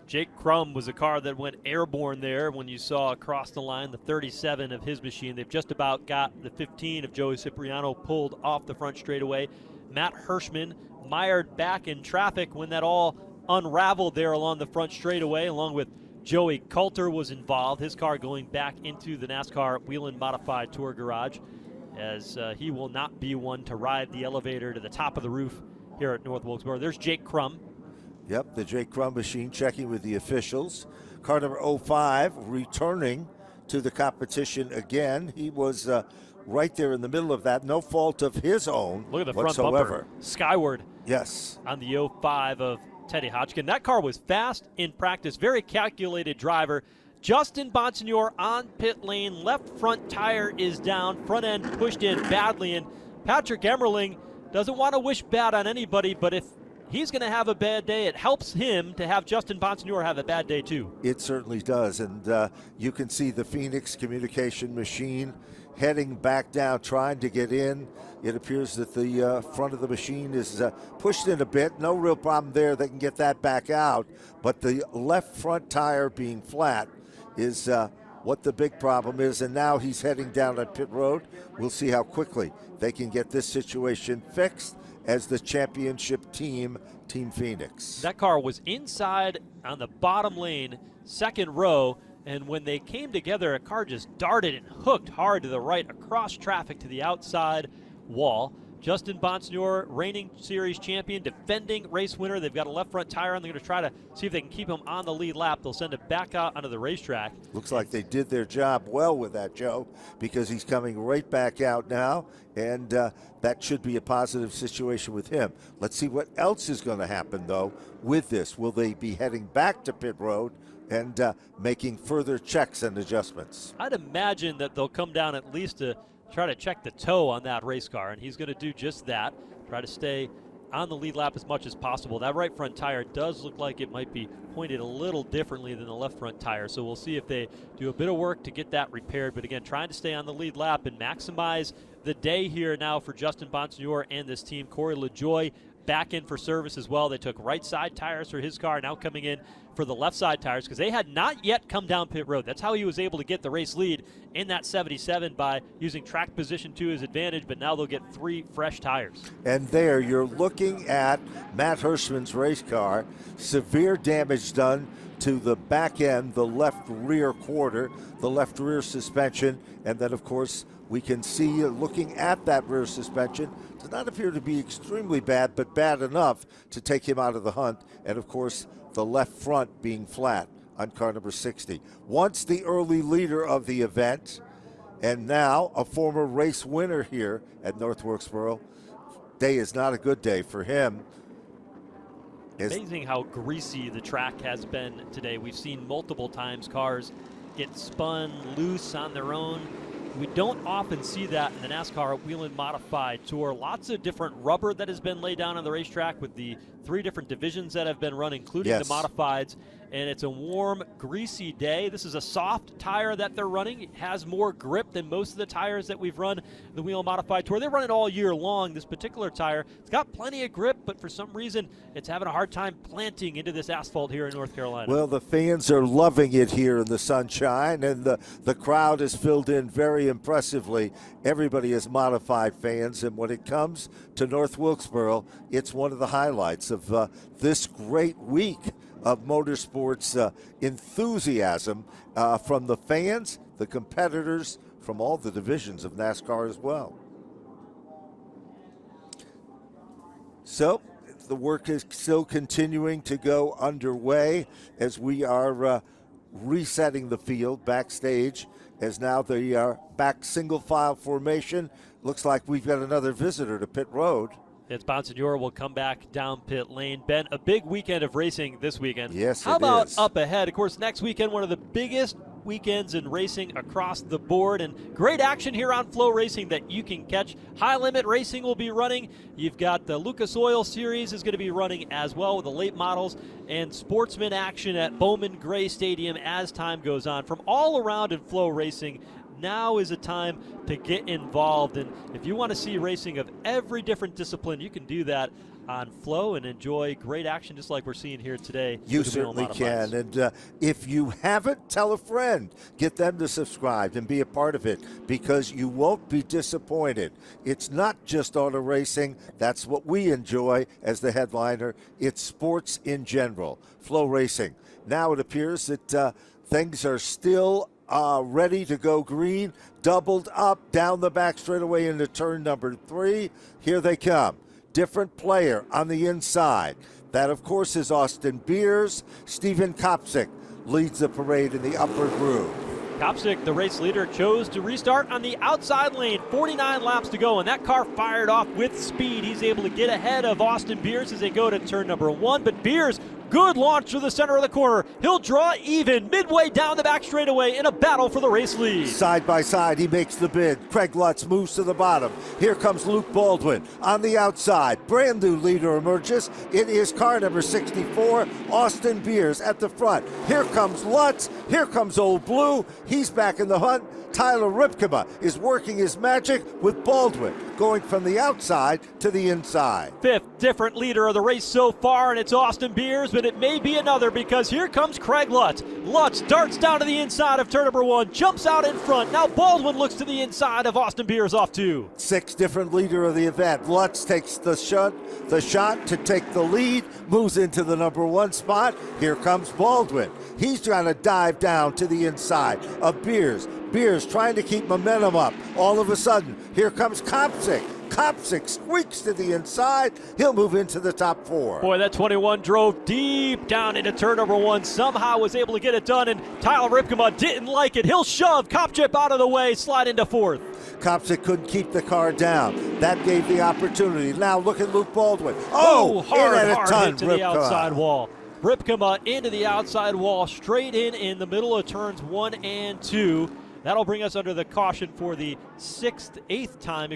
Jake Crum was a car that went airborne there when you saw across the line the 37 of his machine. They've just about got the 15 of Joey Cipriano pulled off the front straightaway. Matt Hirschman mired back in traffic when that all unraveled there along the front straightaway, along with Joey Coulter was involved, his car going back into the NASCAR Whelen Modified Tour garage, as he will not be one to ride the elevator to the top of the roof here at North Wilkesboro. There's Jake Crum. Yep, the Jake Crum machine checking with the officials. Car number 05 returning to the competition again. He was right there in the middle of that. No fault of his own Look at the front whatsoever. bumper. Skyward. Yes. On the 05 of Teddy Hodgkin. That car was fast in practice. Very calculated driver. Justin Bonsignor on pit lane. Left front tire is down. Front end pushed in badly. And Patrick Emmerling doesn't want to wish bad on anybody, but if he's going to have a bad day, it helps him to have Justin Bonsignor have a bad day too. It certainly does. And you can see the Phoenix communication machine heading back down, trying to get in. It appears that the front of the machine is pushed in a bit. No real problem there. They can get that back out. But the left front tire being flat is what the big problem is. And now he's heading down at pit road. We'll see how quickly they can get this situation fixed as the championship team, Team Phoenix. That car was inside on the bottom lane, second row, and when they came together, a car just darted and hooked hard to the right across traffic to the outside wall. Justin Bonsignor, reigning series champion, defending race winner. They've got a left front tire on. They're going to try to see if they can keep him on the lead lap. They'll send it back out onto the racetrack. Looks like they did their job well with that, Joe, because he's coming right back out now, and that should be a positive situation with him. Let's see what else is going to happen, though, with this. Will they be heading back to pit road and making further checks and adjustments? I'd imagine that they'll come down at least to try to check the toe on that race car, and he's going to do just that. Try to stay on the lead lap as much as possible. That right front tire does look like it might be pointed a little differently than the left front tire, so we'll see if they do a bit of work to get that repaired. But again, trying to stay on the lead lap and maximize the day here now for Justin Bonsignor and this team. Corey LaJoy back in for service as well. They took right side tires for his car, now coming in for the left side tires because they had not yet come down pit road. That's how he was able to get the race lead in that 77 by using track position to his advantage, but now they'll get 3 fresh tires. And there you're looking at Matt Hirschman's race car. Severe damage done to the back end, the left rear quarter, the left rear suspension, and then of course we can see, looking at that rear suspension, does not appear to be extremely bad, but bad enough to take him out of the hunt. And of course, the left front being flat on car number 60. Once the early leader of the event, and now a former race winner here at North Wilkesboro. Day is not a good day for him. Amazing how greasy the track has been today. We've seen multiple times cars get spun loose on their own. We don't often see that in the NASCAR Whelen Modified Tour. Lots of different rubber that has been laid down on the racetrack with the 3 different divisions that have been run, including the modifieds. And it's a warm, greasy day. This is a soft tire that they're running. It has more grip than most of the tires that we've run the Whelen Modified Tour. They run it all year long. This particular tire, it's got plenty of grip, but for some reason, it's having a hard time planting into this asphalt here in North Carolina. Well, the fans are loving it here in the sunshine, and the crowd is filled in very impressively. Everybody is modified fans, and when it comes to North Wilkesboro, it's one of the highlights of this great week of motorsports enthusiasm from the fans, the competitors, from all the divisions of NASCAR as well. So the work is still continuing to go underway as we are resetting the field backstage, as now they are back single file formation. Looks like we've got another visitor to pit road. It's Bonsignor will come back down pit lane. Ben, a big weekend of racing this weekend. Yes, How about up ahead? Of course, next weekend, one of the biggest weekends in racing across the board, and great action here on FloRacing that you can catch. High Limit Racing will be running. You've got the Lucas Oil Series is going to be running as well with the late models, and sportsman action at Bowman Gray Stadium as time goes on. From all around in FloRacing, now is a time to get involved, and if you want to see racing of every different discipline, you can do that on Flo and enjoy great action just like we're seeing here today. You certainly can. And if you haven't, tell a friend. Get them to subscribe and be a part of it, because you won't be disappointed. It's not just auto racing. That's what we enjoy as the headliner. It's sports in general. FloRacing. Now it appears that things are still ready to go green. Doubled up down the back straightaway into turn number 3. Here they come. Different player on the inside. That, of course, is Austin Beers. Steven Kopczyk leads the parade in the upper groove. Kopczyk, the race leader, chose to restart on the outside lane. 49 laps to go, and that car fired off with speed. He's able to get ahead of Austin Beers as they go to turn number 1, but Beers, good launch to the center of the corner. He'll draw even midway down the back straightaway in a battle for the race lead. Side by side, he makes the bid. Craig Lutz moves to the bottom. Here comes Luke Baldwin on the outside. Brand new leader emerges. It is car number 64, Austin Beers at the front. Here comes Lutz. Here comes Old Blue. He's back in the hunt. Tyler Ripkema is working his magic with Baldwin, going from the outside to the inside. 5th different leader of the race so far, and it's Austin Beers, but it may be another, because here comes Craig Lutz. Lutz darts down to the inside of turn number 1, jumps out in front. Now Baldwin looks to the inside of Austin Beers off 2. 6th different leader of the event. Lutz takes the shot to take the lead, moves into the number 1 spot. Here comes Baldwin. He's trying to dive down to the inside of Beers. Beers trying to keep momentum up. All of a sudden, here comes Kopczyk. Kopczyk squeaks to the inside. He'll move into the top 4. Boy, that 21 drove deep down into turn number 1. Somehow was able to get it done, and Tyler Ripkema didn't like it. He'll shove Kopczyk out of the way, slide into 4th. Kopczyk couldn't keep the car down. That gave the opportunity. Now look at Luke Baldwin. Oh, hard ton, hit to the outside wall. Ripkema into the outside wall, straight in the middle of turns 1 and 2. That'll bring us under the caution for the 8th time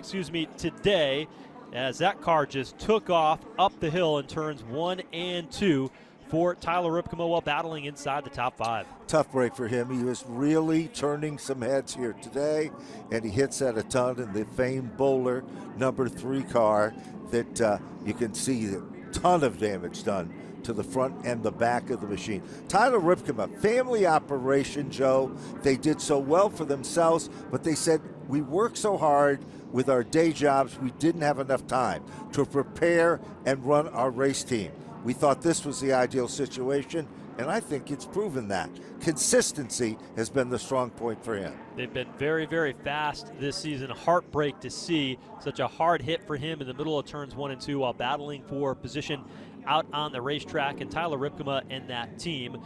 today, as that car just took off up the hill in turns 1 and 2 for Tyler Ripkema while battling inside the top 5. Tough break for him. He was really turning some heads here today, and he hits at a ton in the famed Bowler number 3 car that you can see a ton of damage done to the front and the back of the machine. Tyler Ripkema, family operation, Joe. They did so well for themselves, but they said, we work so hard with our day jobs, we didn't have enough time to prepare and run our race team. We thought this was the ideal situation, and I think it's proven that. Consistency has been the strong point for him. They've been very, very fast this season. Heartbreak to see such a hard hit for him in the middle of turns 1 and 2 while battling for position out on the racetrack, and Tyler Ripkema and that team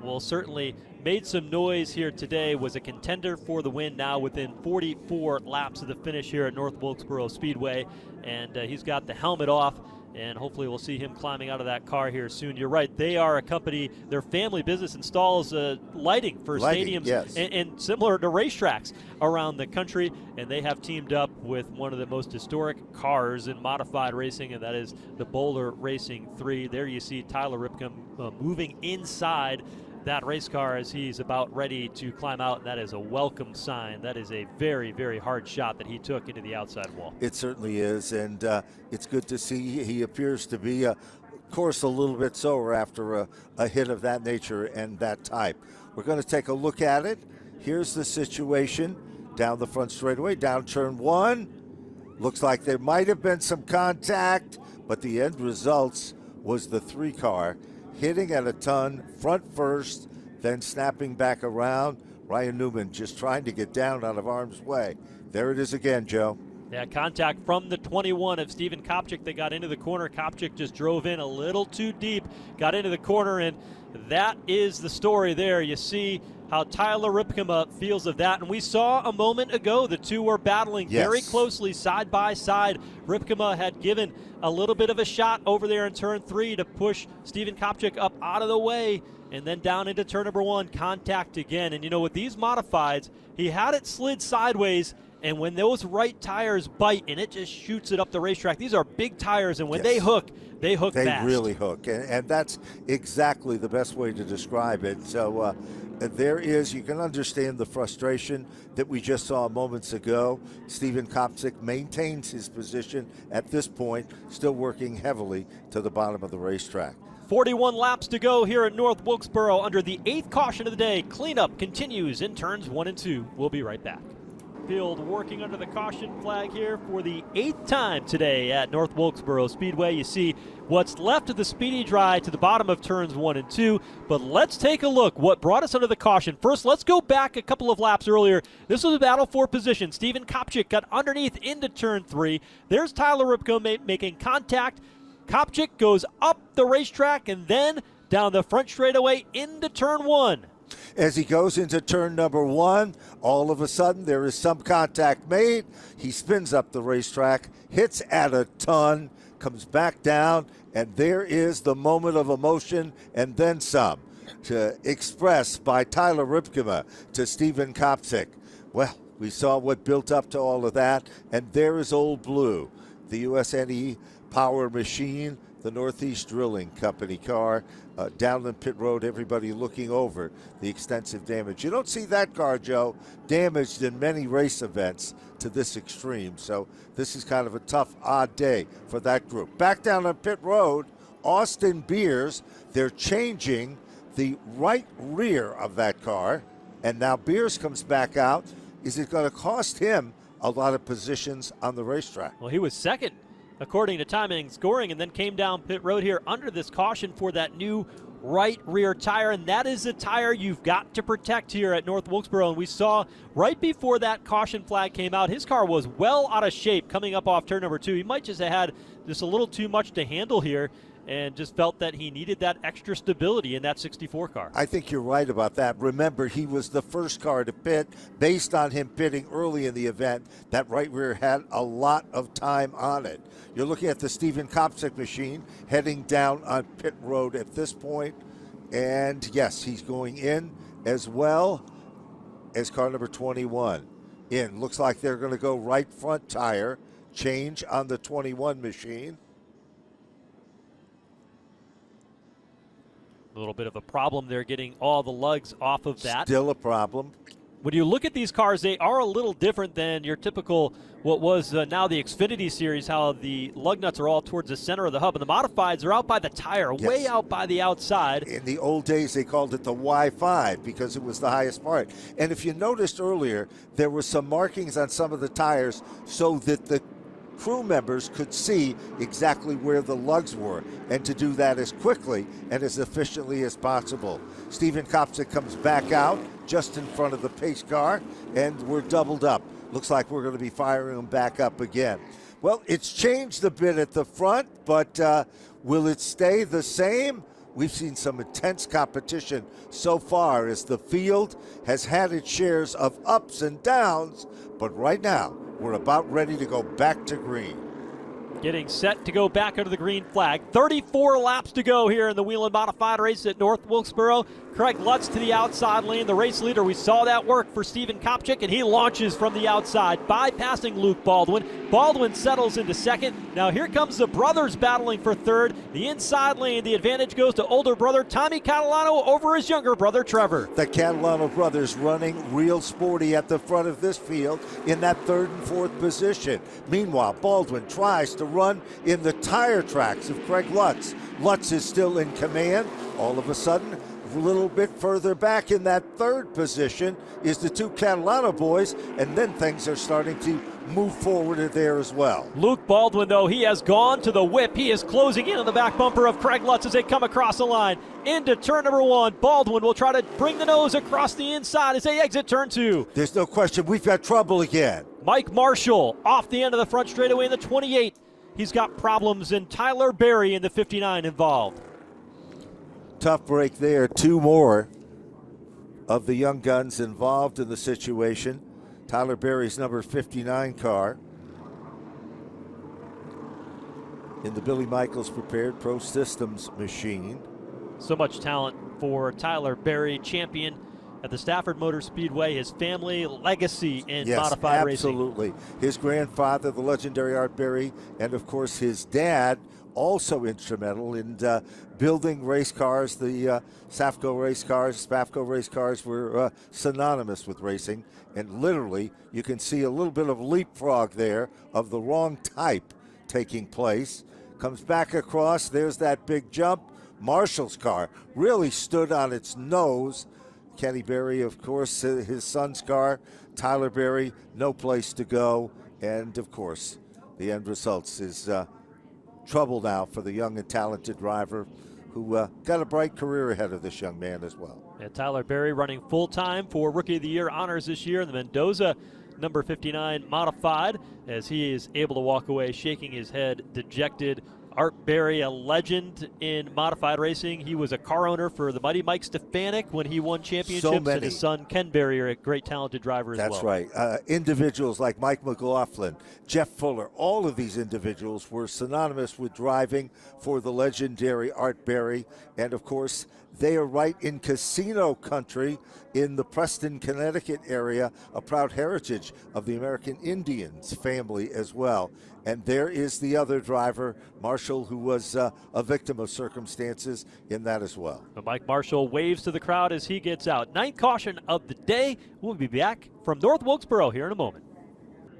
will certainly made some noise here today, was a contender for the win now within 44 laps of the finish here at North Wilkesboro Speedway, and he's got the helmet off, and hopefully we'll see him climbing out of that car here soon. You're right, they are a company, their family business installs lighting for stadiums, yes, and similar to racetracks around the country, and they have teamed up with one of the most historic cars in modified racing, and that is the Bowler Racing 3. There you see Tyler Ripkema moving inside that race car as he's about ready to climb out, and that is a welcome sign. That is a very, very hard shot that he took into the outside wall. It certainly is, and it's good to see. He appears to be, of course, a little bit sore after a hit of that nature and that type. We're going to take a look at it. Here's the situation down the front straightaway, down turn 1. Looks like there might have been some contact, but the end results was the 3 car hitting at a ton, front first, then snapping back around. Ryan Newman just trying to get down out of harm's way. There it is again, Joe. Yeah, contact from the 21 of Steven Kopczyk. They got into the corner. Kopczyk just drove in a little too deep, got into the corner, and that is the story there. You see how Tyler Ripkema feels of that. And we saw a moment ago the two were battling very closely side by side. Ripkema had given a little bit of a shot over there in turn 3 to push Steven Kopczyk up out of the way. and then down into turn number 1, contact again. And you know, with these modifieds, he had it slid sideways, and when those right tires bite and it just shoots it up the racetrack, these are big tires, and when they hook fast. They really hook, and that's exactly the best way to describe it. So there is, you can understand the frustration that we just saw moments ago. Steven Kopcik maintains his position at this point, still working heavily to the bottom of the racetrack. 41 laps to go here at North Wilkesboro under the 8th caution of the day. Cleanup continues in turns 1 and 2. We'll be right back. Field working under the caution flag here for the 8th time today at North Wilkesboro Speedway. You see what's left of the speedy dry to the bottom of turns 1 and 2. But let's take a look what brought us under the caution. First, let's go back a couple of laps earlier. This was a battle for position. Steven Kopcik got underneath into turn 3. There's Tyler Ripkema making contact. Kopcik goes up the racetrack and then down the front straightaway into turn 1. As he goes into turn number 1, all of a sudden there is some contact made. He spins up the racetrack, hits at a ton, comes back down, and there is the moment of emotion and then some expressed by Tyler Ripkema to Steven Kopcik. Well, we saw what built up to all of that, and there is Old Blue, the USNE Power Machine, the Northeast Drilling Company car, down the pit road, everybody looking over the extensive damage. You don't see that car, Joe, damaged in many race events to this extreme. So this is kind of a tough, odd day for that group. Back down on pit road, Austin Beers, they're changing the right rear of that car, and now Beers comes back out. Is it going to cost him a lot of positions on the racetrack? Well, he was second according to timing scoring, and then came down pit road here under this caution for that new right rear tire, and that is a tire you've got to protect here at North Wilkesboro. And we saw right before that caution flag came out, his car was well out of shape coming up off turn number 2. He might just have had just a little too much to handle here and just felt that he needed that extra stability in that 64 car. I think you're right about that. Remember, he was the first car to pit. Based on him pitting early in the event, that right rear had a lot of time on it. You're looking at the Steven Kopcik machine heading down on pit road at this point. And yes, he's going in as well as car number 21 in. Looks like they're going to go right front tire change on the 21 machine. A little bit of a problem there getting all the lugs off of that. Still a problem. When you look at these cars, they are a little different than your typical, what was now the Xfinity series, how the lug nuts are all towards the center of the hub, and the modifieds are out by the tire, yes, way out by the outside. In the old days, they called it the Y5 because it was the highest part. And if you noticed earlier, there were some markings on some of the tires so that the crew members could see exactly where the lugs were, and to do that as quickly and as efficiently as possible. Steven Kopcik comes back out just in front of the pace car, and we're doubled up. Looks like we're going to be firing them back up again. Well, it's changed a bit at the front, but will it stay the same? We've seen some intense competition so far as the field has had its shares of ups and downs, but right now we're about ready to go back to green. Getting set to go back under the green flag. 34 laps to go here in the Whelen Modified race at North Wilkesboro. Craig Lutz to the outside lane, the race leader. We saw that work for Steven Kopcik, and he launches from the outside, bypassing Luke Baldwin. Baldwin settles into second. Now here comes the brothers battling for third. The inside lane, the advantage goes to older brother Tommy Catalano over his younger brother Trevor. The Catalano brothers running real sporty at the front of this field in that third and fourth position. Meanwhile, Baldwin tries to run in the tire tracks of Craig Lutz. Lutz is still in command. All of a sudden, a little bit further back in that third position is the two Catalano boys, and then things are starting to move forward there as well. Luke Baldwin, though, he has gone to the whip. He is closing in on the back bumper of Craig Lutz as they come across the line. Into turn number 1, Baldwin will try to bring the nose across the inside as they exit turn 2. There's no question we've got trouble again. Mike Marshall off the end of the front straightaway in the 28. He's got problems, and Tyler Berry in the 59 involved. Tough break there. 2 more of the young guns involved in the situation. Tyler Berry's number 59 car in the Billy Michaels prepared Pro Systems machine. So much talent for Tyler Berry, champion at the Stafford Motor Speedway. His family legacy in modified racing. Absolutely. His grandfather, the legendary Art Berry, and of course his dad, also instrumental in building race cars. The Spafco race cars were synonymous with racing, and literally you can see a little bit of leapfrog there of the wrong type taking place. Comes back across, there's that big jump. Marshall's car really stood on its nose. Kenny Berry, of course, his son's car. Tyler Berry, no place to go. And, of course, the end results is trouble now for the young and talented driver who got a bright career ahead of this young man as well. And Tyler Berry running full-time for Rookie of the Year honors this year in the Mendoza number 59 modified, as he is able to walk away shaking his head dejected. Art Berry, a legend in modified racing. He was a car owner for the Mighty Mike Stefanik when he won championships, and his son Ken Berry, a great talented driver as well. That's right. Individuals like Mike McLaughlin, Jeff Fuller, all of these individuals were synonymous with driving for the legendary Art Berry. And of course, they are right in casino country in the Preston, Connecticut area, a proud heritage of the American Indians family as well. And there is the other driver, Marshall, who was a victim of circumstances in that as well. But Mike Marshall waves to the crowd as he gets out. Ninth caution of the day. We'll be back from North Wilkesboro here in a moment.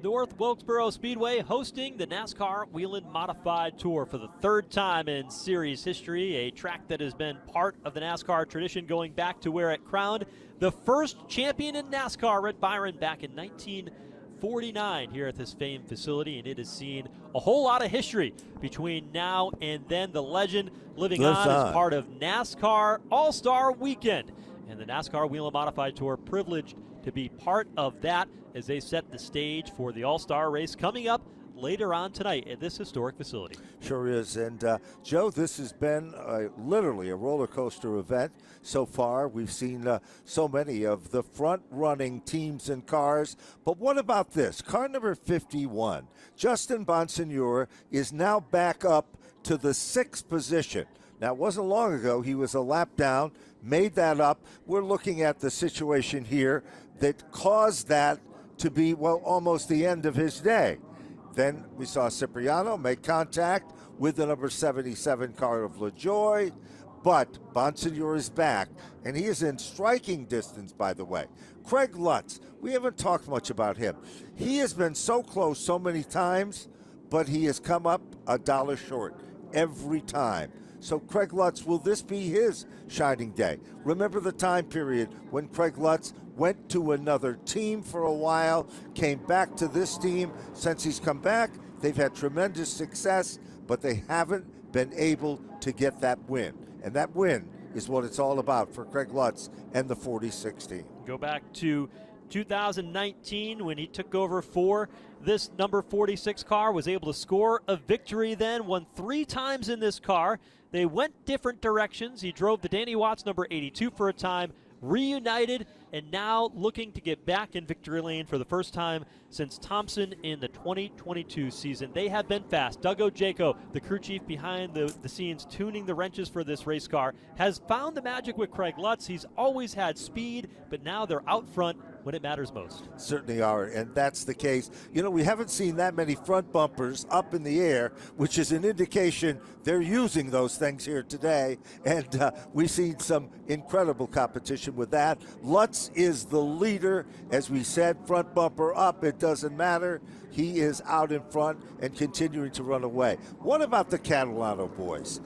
North Wilkesboro Speedway hosting the NASCAR Whelen Modified Tour for the third time in series history, a track that has been part of the NASCAR tradition going back to where it crowned the first champion in NASCAR, Red Byron, back in 1949 here at this famed facility, and it has seen a whole lot of history between now and then. The legend living on as part of NASCAR All-Star Weekend, and the NASCAR Whelen Modified Tour privileged to be part of that as they set the stage for the All-Star race coming up later on tonight at this historic facility. Sure is. And Joe, this has been literally a roller coaster event so far. We've seen so many of the front-running teams and cars. But what about this? Car number 51, Justin Bonsignore, is now back up to the 6th position. Now, it wasn't long ago he was a lap down, made that up. We're looking at the situation here that caused that to be, well, almost the end of his day. Then we saw Cipriano make contact with the number 77 car of LaJoy, but Bonsignore is back, and he is in striking distance, by the way. Craig Lutz, we haven't talked much about him. He has been so close so many times, but he has come up $1 short every time. So Craig Lutz, will this be his shining day? Remember the time period when Craig Lutz went to another team for a while, came back to this team. Since he's come back, they've had tremendous success, but they haven't been able to get that win. And that win is what it's all about for Craig Lutz and the 46 team. Go back to 2019 when he took over for this number 46 car, was able to score a victory then, won 3 times in this car. They went different directions. He drove the Danny Watts number 82 for a time, reunited, and now looking to get back in victory lane for the first time since Thompson in the 2022 season. They have been fast. Doug Ojaco, the crew chief behind the scenes tuning the wrenches for this race car, has found the magic with Craig Lutz. He's always had speed, but now they're out front when it matters most. Certainly are, and that's the case. You know, we haven't seen that many front bumpers up in the air, which is an indication they're using those things here today, and we've seen some incredible competition with that. Lutz is the leader. As we said, front bumper up, it doesn't matter. He is out in front and continuing to run away. What about the Catalano boys?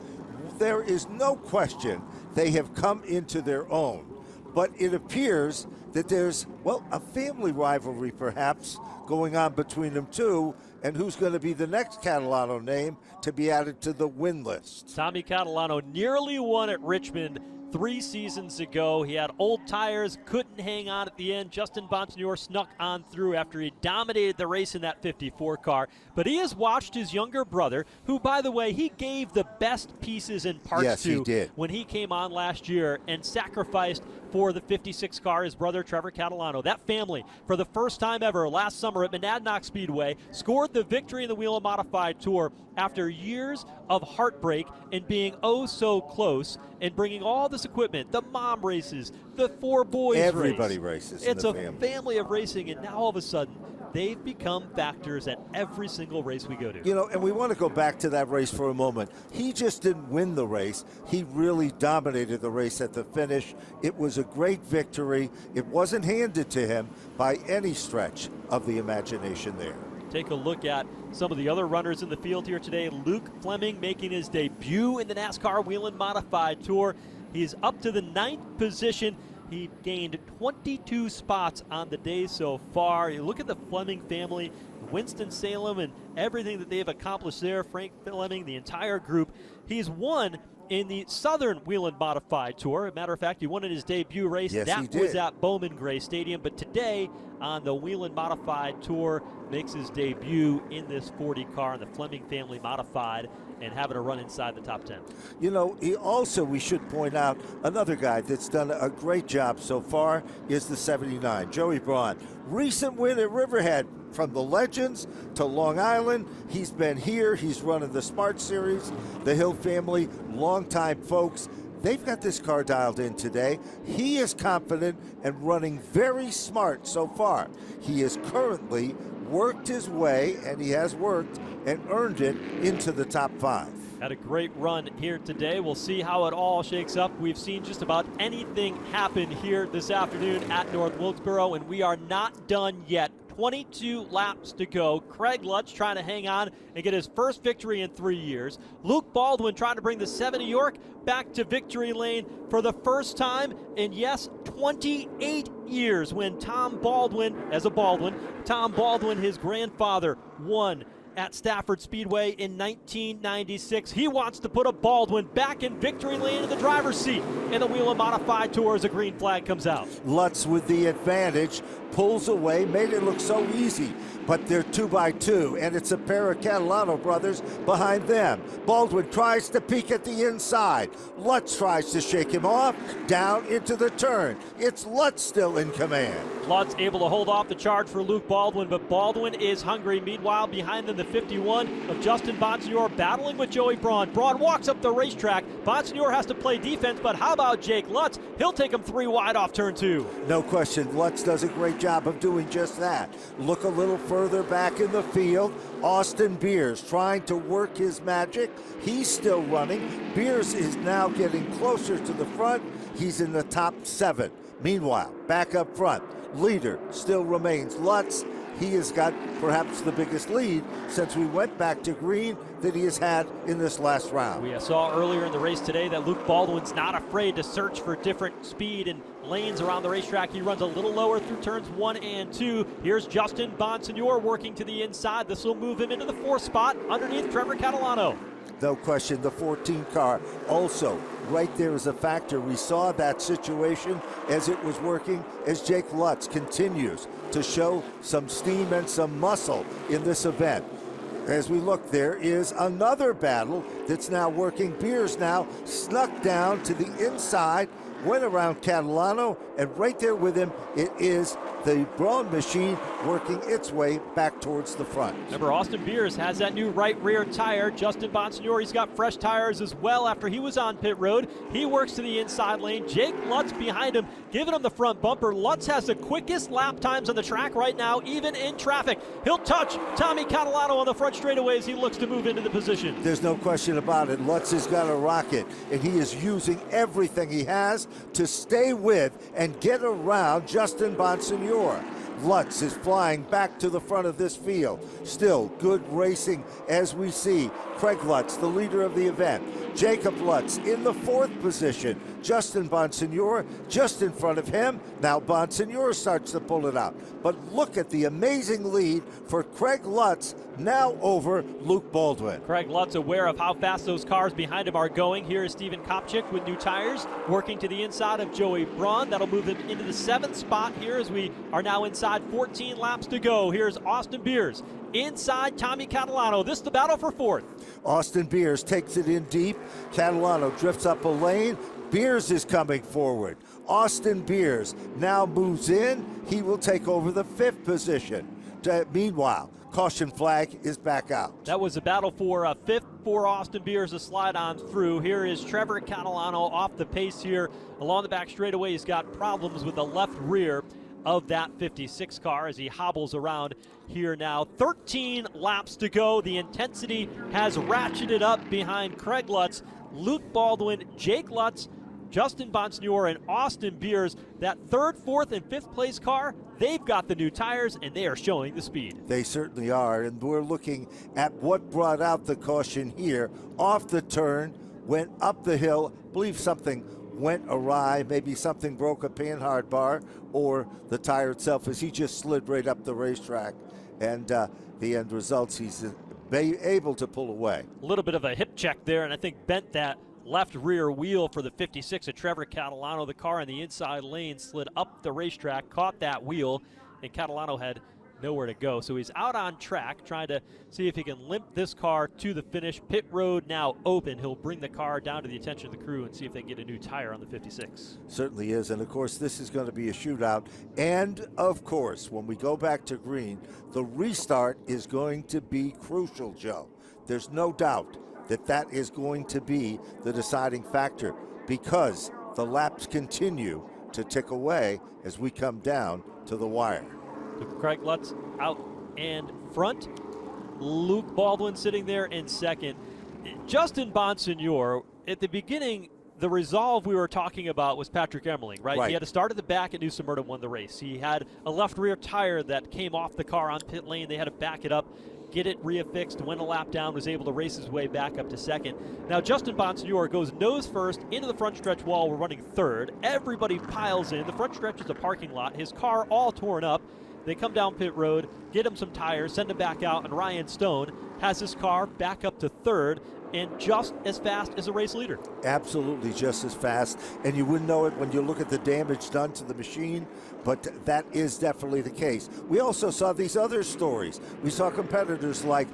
There is no question they have come into their own, but it appears that there's, well, a family rivalry perhaps going on between them two, and who's going to be the next Catalano name to be added to the win list. Tommy Catalano nearly won at Richmond 3 seasons ago. He had old tires, couldn't hang on at the end. Justin Bonsignore snuck on through after he dominated the race in that 54 car. But he has watched his younger brother, who, by the way, he gave the best pieces and parts he to did. when he came on last year and sacrificed for the 56 car, his brother Trevor Catalano. That family, for the first time ever last summer at Monadnock Speedway, scored the victory in the Whelen Modified Tour after years of heartbreak and being oh so close and bringing all this equipment, the mom races, the 4 boys Everybody race. races in It's the a family. family of racing, and now all of a sudden they've become factors at every single race we go to. You know, and we want to go back to that race for a moment. He just didn't win the race. He really dominated the race at the finish. It was a great victory. It wasn't handed to him by any stretch of the imagination there. Take a look at some of the other runners in the field here today. Luke Fleming making his debut in the NASCAR Whelen Modified Tour. He's up to the 9th position. He gained 22 spots on the day so far. You look at the Fleming family, Winston-Salem, and everything that they've accomplished there. Frank Fleming, the entire group. He's won in the Southern Whelen Modified Tour. As a matter of fact, he won in his debut race. Yes, he that was did. at Bowman Gray Stadium. But today on the Whelen Modified Tour, makes his debut in this 40 car in the Fleming family modified and having a run inside the top 10. You know, he also, we should point out, another guy that's done a great job so far is the 79, Joey Braun. Recent win at Riverhead. From the Legends to Long Island, he's been here. He's running the Smart Series. The Hill family, longtime folks. They've got this car dialed in today. He is confident and running very smart so far. He has currently worked his way, and he has worked and earned it into the top 5. Had a great run here today. We'll see how it all shakes up. We've seen just about anything happen here this afternoon at North Wilkesboro, and we are not done yet. 22 laps to go. Craig Lutz trying to hang on and get his first victory in 3 years. Luke Baldwin trying to bring the 7 of York back to victory lane for the first time in, yes, 28 years, when Tom Baldwin, his grandfather, won at Stafford Speedway in 1996. He wants to put a Baldwin back in victory lane in the driver's seat in the Whelen Modified Tour as a green flag comes out. Lutz with the advantage, pulls away, made it look so easy, but they're 2x2, and it's a pair of Catalano brothers behind them. Baldwin tries to peek at the inside. Lutz tries to shake him off, down into the turn. It's Lutz still in command. Lutz able to hold off the charge for Luke Baldwin, but Baldwin is hungry. Meanwhile, behind them, the 51 of Justin Bonsignore battling with Joey Braun. Braun walks up the racetrack. Bonsignore has to play defense, but how about Jake Lutz? He'll take him 3 wide off turn 2. No question, Lutz does a great job of doing just that. Look a little further back in the field. Austin Beers trying to work his magic. He's still running. Beers is now getting closer to the front. He's in the top 7. Meanwhile, back up front, leader still remains Lutz. He has got perhaps the biggest lead since we went back to green that he has had in this last round. We saw earlier in the race today that Luke Baldwin's not afraid to search for different speed and lanes around the racetrack. He runs a little lower through turns 1 and 2. Here's Justin Bonsignore working to the inside. This will move him into the 4th spot underneath Trevor Catalano. No question, the 14 car also right there is a factor. We saw that situation as it was working, as Jake Lutz continues to show some steam and some muscle in this event. As we look, there is another battle that's now working. Beers now snuck down to the inside, went around Catalano, and right there with him, it is the Braun machine working its way back towards the front. Remember, Austin Beers has that new right rear tire. Justin Bonsignore, he's got fresh tires as well after he was on pit road. He works to the inside lane. Jake Lutz behind him, giving him the front bumper. Lutz has the quickest lap times on the track right now, even in traffic. He'll touch Tommy Catalano on the front straightaway as he looks to move into the position. There's no question about it. Lutz has got a rocket, and he is using everything he has to stay with and get around Justin Bonsignore. Lutz is flying back to the front of this field. Still good racing as we see Craig Lutz, the leader of the event. Jacob Lutz in the 4th position. Justin Bonsignor just in front of him. Now Bonsignor starts to pull it out. But look at the amazing lead for Craig Lutz, now over Luke Baldwin. Craig Lutz aware of how fast those cars behind him are going. Here is Steven Kopchik with new tires, working to the inside of Joey Braun. That'll move him into the 7th spot here as we are now inside 14 laps to go. Here's Austin Beers inside Tommy Catalano. This is the battle for 4th. Austin Beers takes it in deep. Catalano drifts up a lane. Beers is coming forward. Austin Beers now moves in. He will take over the 5th position. Meanwhile, caution flag is back out. That was a battle for 5th for Austin Beers to slide on through. Here is Trevor Catalano off the pace here along the back straightaway. He's got problems with the left rear of that 56 car as he hobbles around here now. 13 laps to go. The intensity has ratcheted up behind Craig Lutz, Luke Baldwin, Jake Lutz, Justin Bonsignor, and Austin Beers. That 3rd, 4th, and 5th place car, they've got the new tires and they are showing the speed. They certainly are, and we're looking at what brought out the caution here. Off the turn, went up the hill. I believe something went awry, maybe something broke a panhard bar or the tire itself as he just slid right up the racetrack. And the end results, he's able to pull away. A little bit of a hip check there, and I think bent that left rear wheel for the 56 of Trevor Catalano. The car in the inside lane slid up the racetrack, caught that wheel, and Catalano had nowhere to go. So he's out on track trying to see if he can limp this car to the finish. Pit road now open. He'll bring the car down to the attention of the crew and see if they can get a new tire on the 56. Certainly is, and of course this is going to be a shootout. And of course, when we go back to green, the restart is going to be crucial, Joe. There's no doubt that that is going to be the deciding factor because the laps continue to tick away as we come down to the wire. So Craig Lutz out and front. Luke Baldwin sitting there in 2nd. Justin Bonsignor, at the beginning, the resolve we were talking about was Patrick Emmerling, right? He had to start at the back at New Smyrna, won the race. He had a left rear tire that came off the car on pit lane. They had to back it up, get it reaffixed, went a lap down, was able to race his way back up to 2nd. Now Justin Bonsignor goes nose first into the front stretch wall. We're running 3rd. Everybody piles in. The front stretch is a parking lot. His car all torn up. They come down pit road, get him some tires, send him back out, and Ryan Stone has his car back up to 3rd and just as fast as a race leader. Absolutely just as fast, and you wouldn't know it when you look at the damage done to the machine, but that is definitely the case. We also saw these other stories. We saw competitors like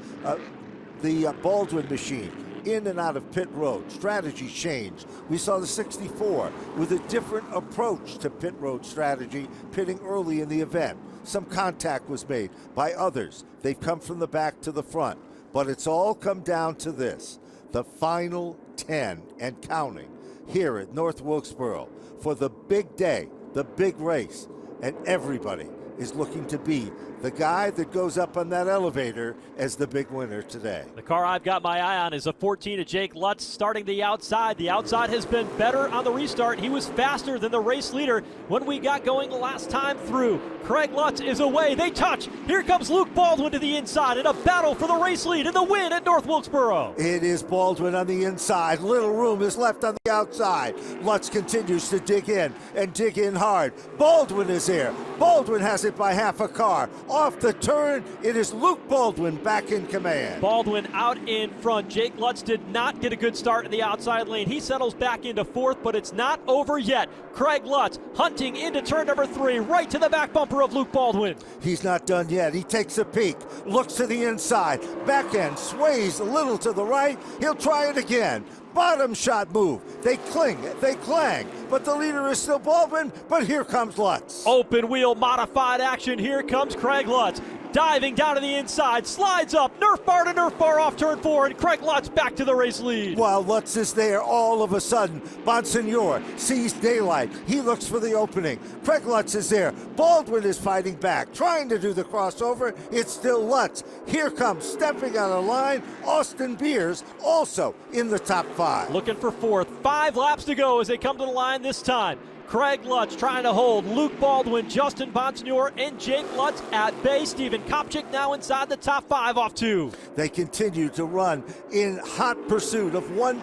the Baldwin machine in and out of pit road. Strategy changed. We saw the 64 with a different approach to pit road strategy, pitting early in the event. Some contact was made by others. They've come from the back to the front. But it's all come down to this, the final 10 and counting here at North Wilkesboro for the big day, the big race. And everybody is looking to be the guy that goes up on that elevator as the big winner today. The car I've got my eye on is a 14 of Jake Lutz starting the outside. The outside has been better on the restart. He was faster than the race leader when we got going the last time through. Craig Lutz is away. They touch. Here comes Luke Baldwin to the inside in a battle for the race lead and the win at North Wilkesboro. It is Baldwin on the inside. Little room is left on the outside. Lutz continues to dig in and dig in hard. Baldwin is here. Baldwin has it by half a car. Off the turn, it is Luke Baldwin back in command. Baldwin out in front. Jake Lutz did not get a good start in the outside lane. He settles back into 4th, but it's not over yet. Craig Lutz hunting into turn number 3, right to the back bumper of Luke Baldwin. He's not done yet. He takes a peek, looks to the inside, back end sways a little to the right. He'll try it again. Bottom shot move. They cling, they clang, but the leader is still Baldwin, but here comes Lutz. Open wheel modified action. Here comes Craig Lutz. Diving down to the inside, slides up, Nerf bar to Nerf bar off turn 4, and Craig Lutz back to the race lead. While Lutz is there, all of a sudden, Bonsignor sees daylight. He looks for the opening. Craig Lutz is there. Baldwin is fighting back, trying to do the crossover. It's still Lutz. Here comes, stepping on a line, Austin Beers, also in the top 5. Looking for 4th. 5 laps to go as they come to the line this time. Craig Lutz trying to hold Luke Baldwin, Justin Bonsignor, and Jake Lutz at bay. Steven Kopchik now inside the top 5 off 2. They continue to run in hot pursuit of one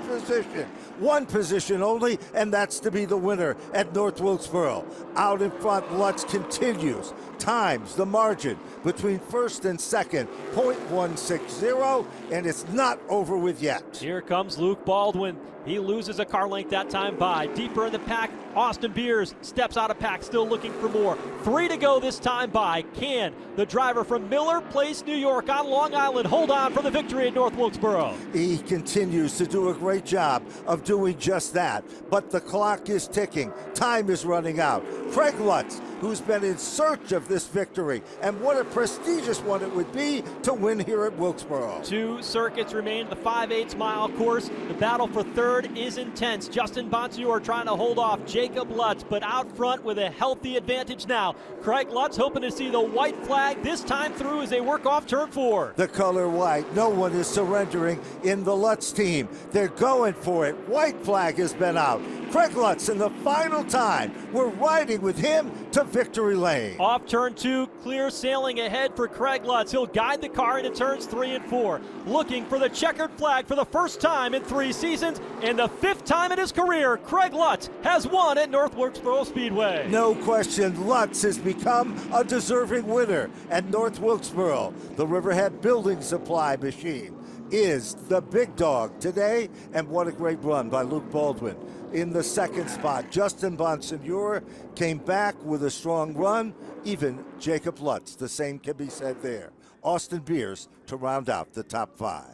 position only, and that's to be the winner at North Wilkesboro. Out in front, Lutz continues, times the margin between first and second, .160, and it's not over with yet. Here comes Luke Baldwin. He loses a car length that time by. Deeper in the pack, Austin Beers steps out of pack, still looking for more. 3 to go this time by. Can the driver from Miller Place, New York on Long Island hold on for the victory at North Wilkesboro? He continues to do a great job of doing just that, but the clock is ticking. Time is running out. Craig Lutz, who's been in search of this victory, and what a prestigious one it would be to win here at Wilkesboro. 2 circuits remain, the 5/8 mile course. The battle for third is intense. Justin Bonsignor trying to hold off Jacob Lutz, but out front with a healthy advantage now. Craig Lutz hoping to see the white flag this time through as they work off turn 4. The color white. No one is surrendering in the Lutz team. They're going for it. White flag has been out. Craig Lutz in the final time. We're riding with him to victory lane. Off turn 2, clear sailing ahead for Craig Lutz. He'll guide the car into turns 3 and 4. Looking for the checkered flag for the first time in 3 seasons and the 5th time in his career. Craig Lutz has won at North Wilkesboro Speedway. No question, Lutz has become a deserving winner at North Wilkesboro. The Riverhead Building Supply machine is the big dog today, and what a great run by Luke Baldwin. In the second spot, Justin Bonsignor came back with a strong run. Even Jacob Lutz, the same can be said there. Austin Beers to round out the top 5.